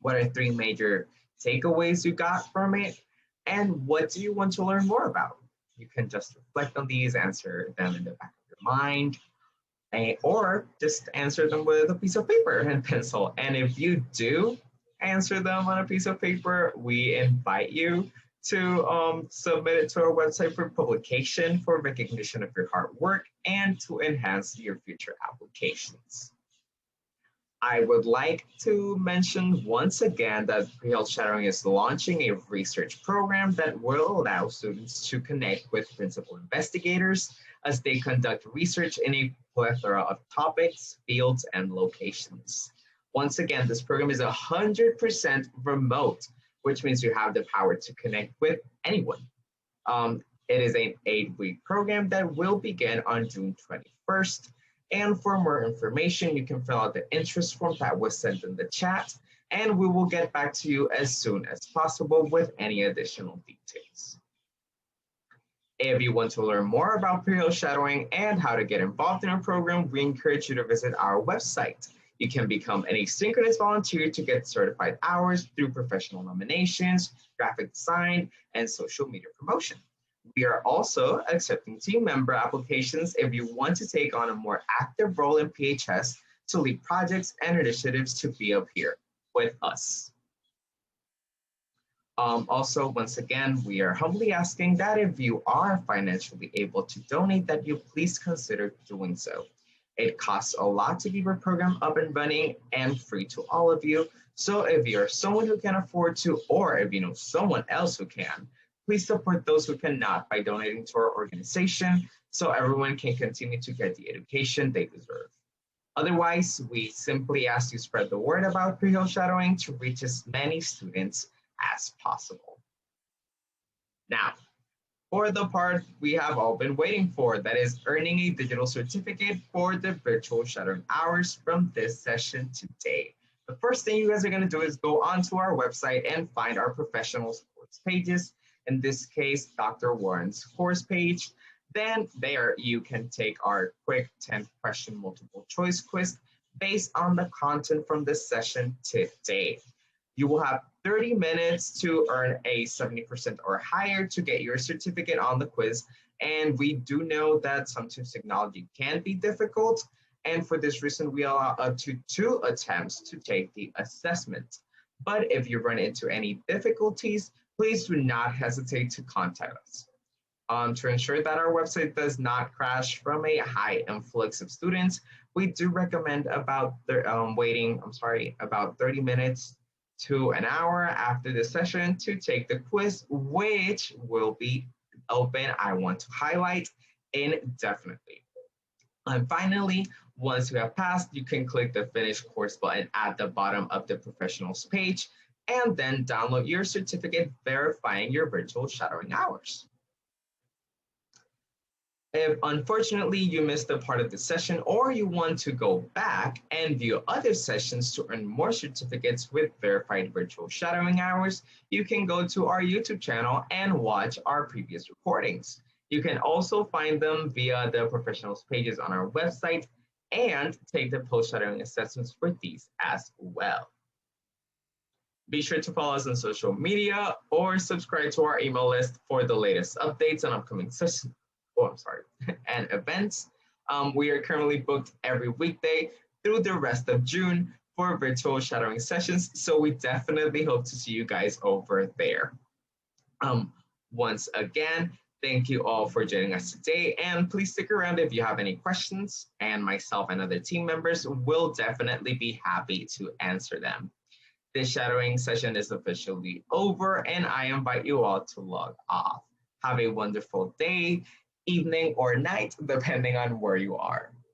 What are 3 major takeaways you got from it? And what do you want to learn more about? You can just reflect on these, answer them in the back of your mind, or just answer them with a piece of paper and pencil. And if you do answer them on a piece of paper, we invite you to submit it to our website for publication for recognition of your hard work and to enhance your future applications. I would like to mention once again that Pre-Health Shadowing is launching a research program that will allow students to connect with principal investigators as they conduct research in a plethora of topics, fields, and locations. Once again, this program is 100% remote, which means you have the power to connect with anyone. It is an 8-week program that will begin on June 21st. And for more information, you can fill out the interest form that was sent in the chat, and we will get back to you as soon as possible with any additional details. If you want to learn more about pre-health shadowing and how to get involved in our program, we encourage you to visit our website. You can become an asynchronous volunteer to get certified hours through professional nominations, graphic design, and social media promotion. We are also accepting team member applications if you want to take on a more active role in PHS to lead projects and initiatives to be up here with us. Also, once again, we are humbly asking that if you are financially able to donate, that you please consider doing so. It costs a lot to keep our program up and running and free to all of you. So if you're someone who can afford to, or if you know someone else who can, please support those who cannot by donating to our organization so everyone can continue to get the education they deserve. Otherwise, we simply ask you to spread the word about pre-health shadowing to reach as many students as possible. Now, for the part we have all been waiting for, that is earning a digital certificate for the virtual shadowing hours from this session today. The first thing you guys are going to do is go onto our website and find our professional sports pages. In this case, Dr. Warren's course page. Then there you can take our quick 10-question multiple choice quiz based on the content from this session today. You will have 30 minutes to earn a 70% or higher to get your certificate on the quiz. And we do know that sometimes technology can be difficult. And for this reason, we allow up to 2 attempts to take the assessment. But if you run into any difficulties, please do not hesitate to contact us. To ensure that our website does not crash from a high influx of students, we do recommend about about 30 minutes to an hour after the session to take the quiz, which will be open, I want to highlight, indefinitely. And finally, once you have passed, you can click the Finish Course button at the bottom of the professionals page and then download your certificate verifying your virtual shadowing hours. If unfortunately you missed a part of the session or you want to go back and view other sessions to earn more certificates with verified virtual shadowing hours, you can go to our YouTube channel and watch our previous recordings. You can also find them via the professionals pages on our website and take the post-shadowing assessments for these as well. Be sure to follow us on social media or subscribe to our email list for the latest updates on upcoming sessions. And events. We are currently booked every weekday through the rest of June for virtual shadowing sessions. So we definitely hope to see you guys over there. Once again, thank you all for joining us today. And please stick around if you have any questions, and myself and other team members will definitely be happy to answer them. This shadowing session is officially over, and I invite you all to log off. Have a wonderful day, evening, or night, depending on where you are.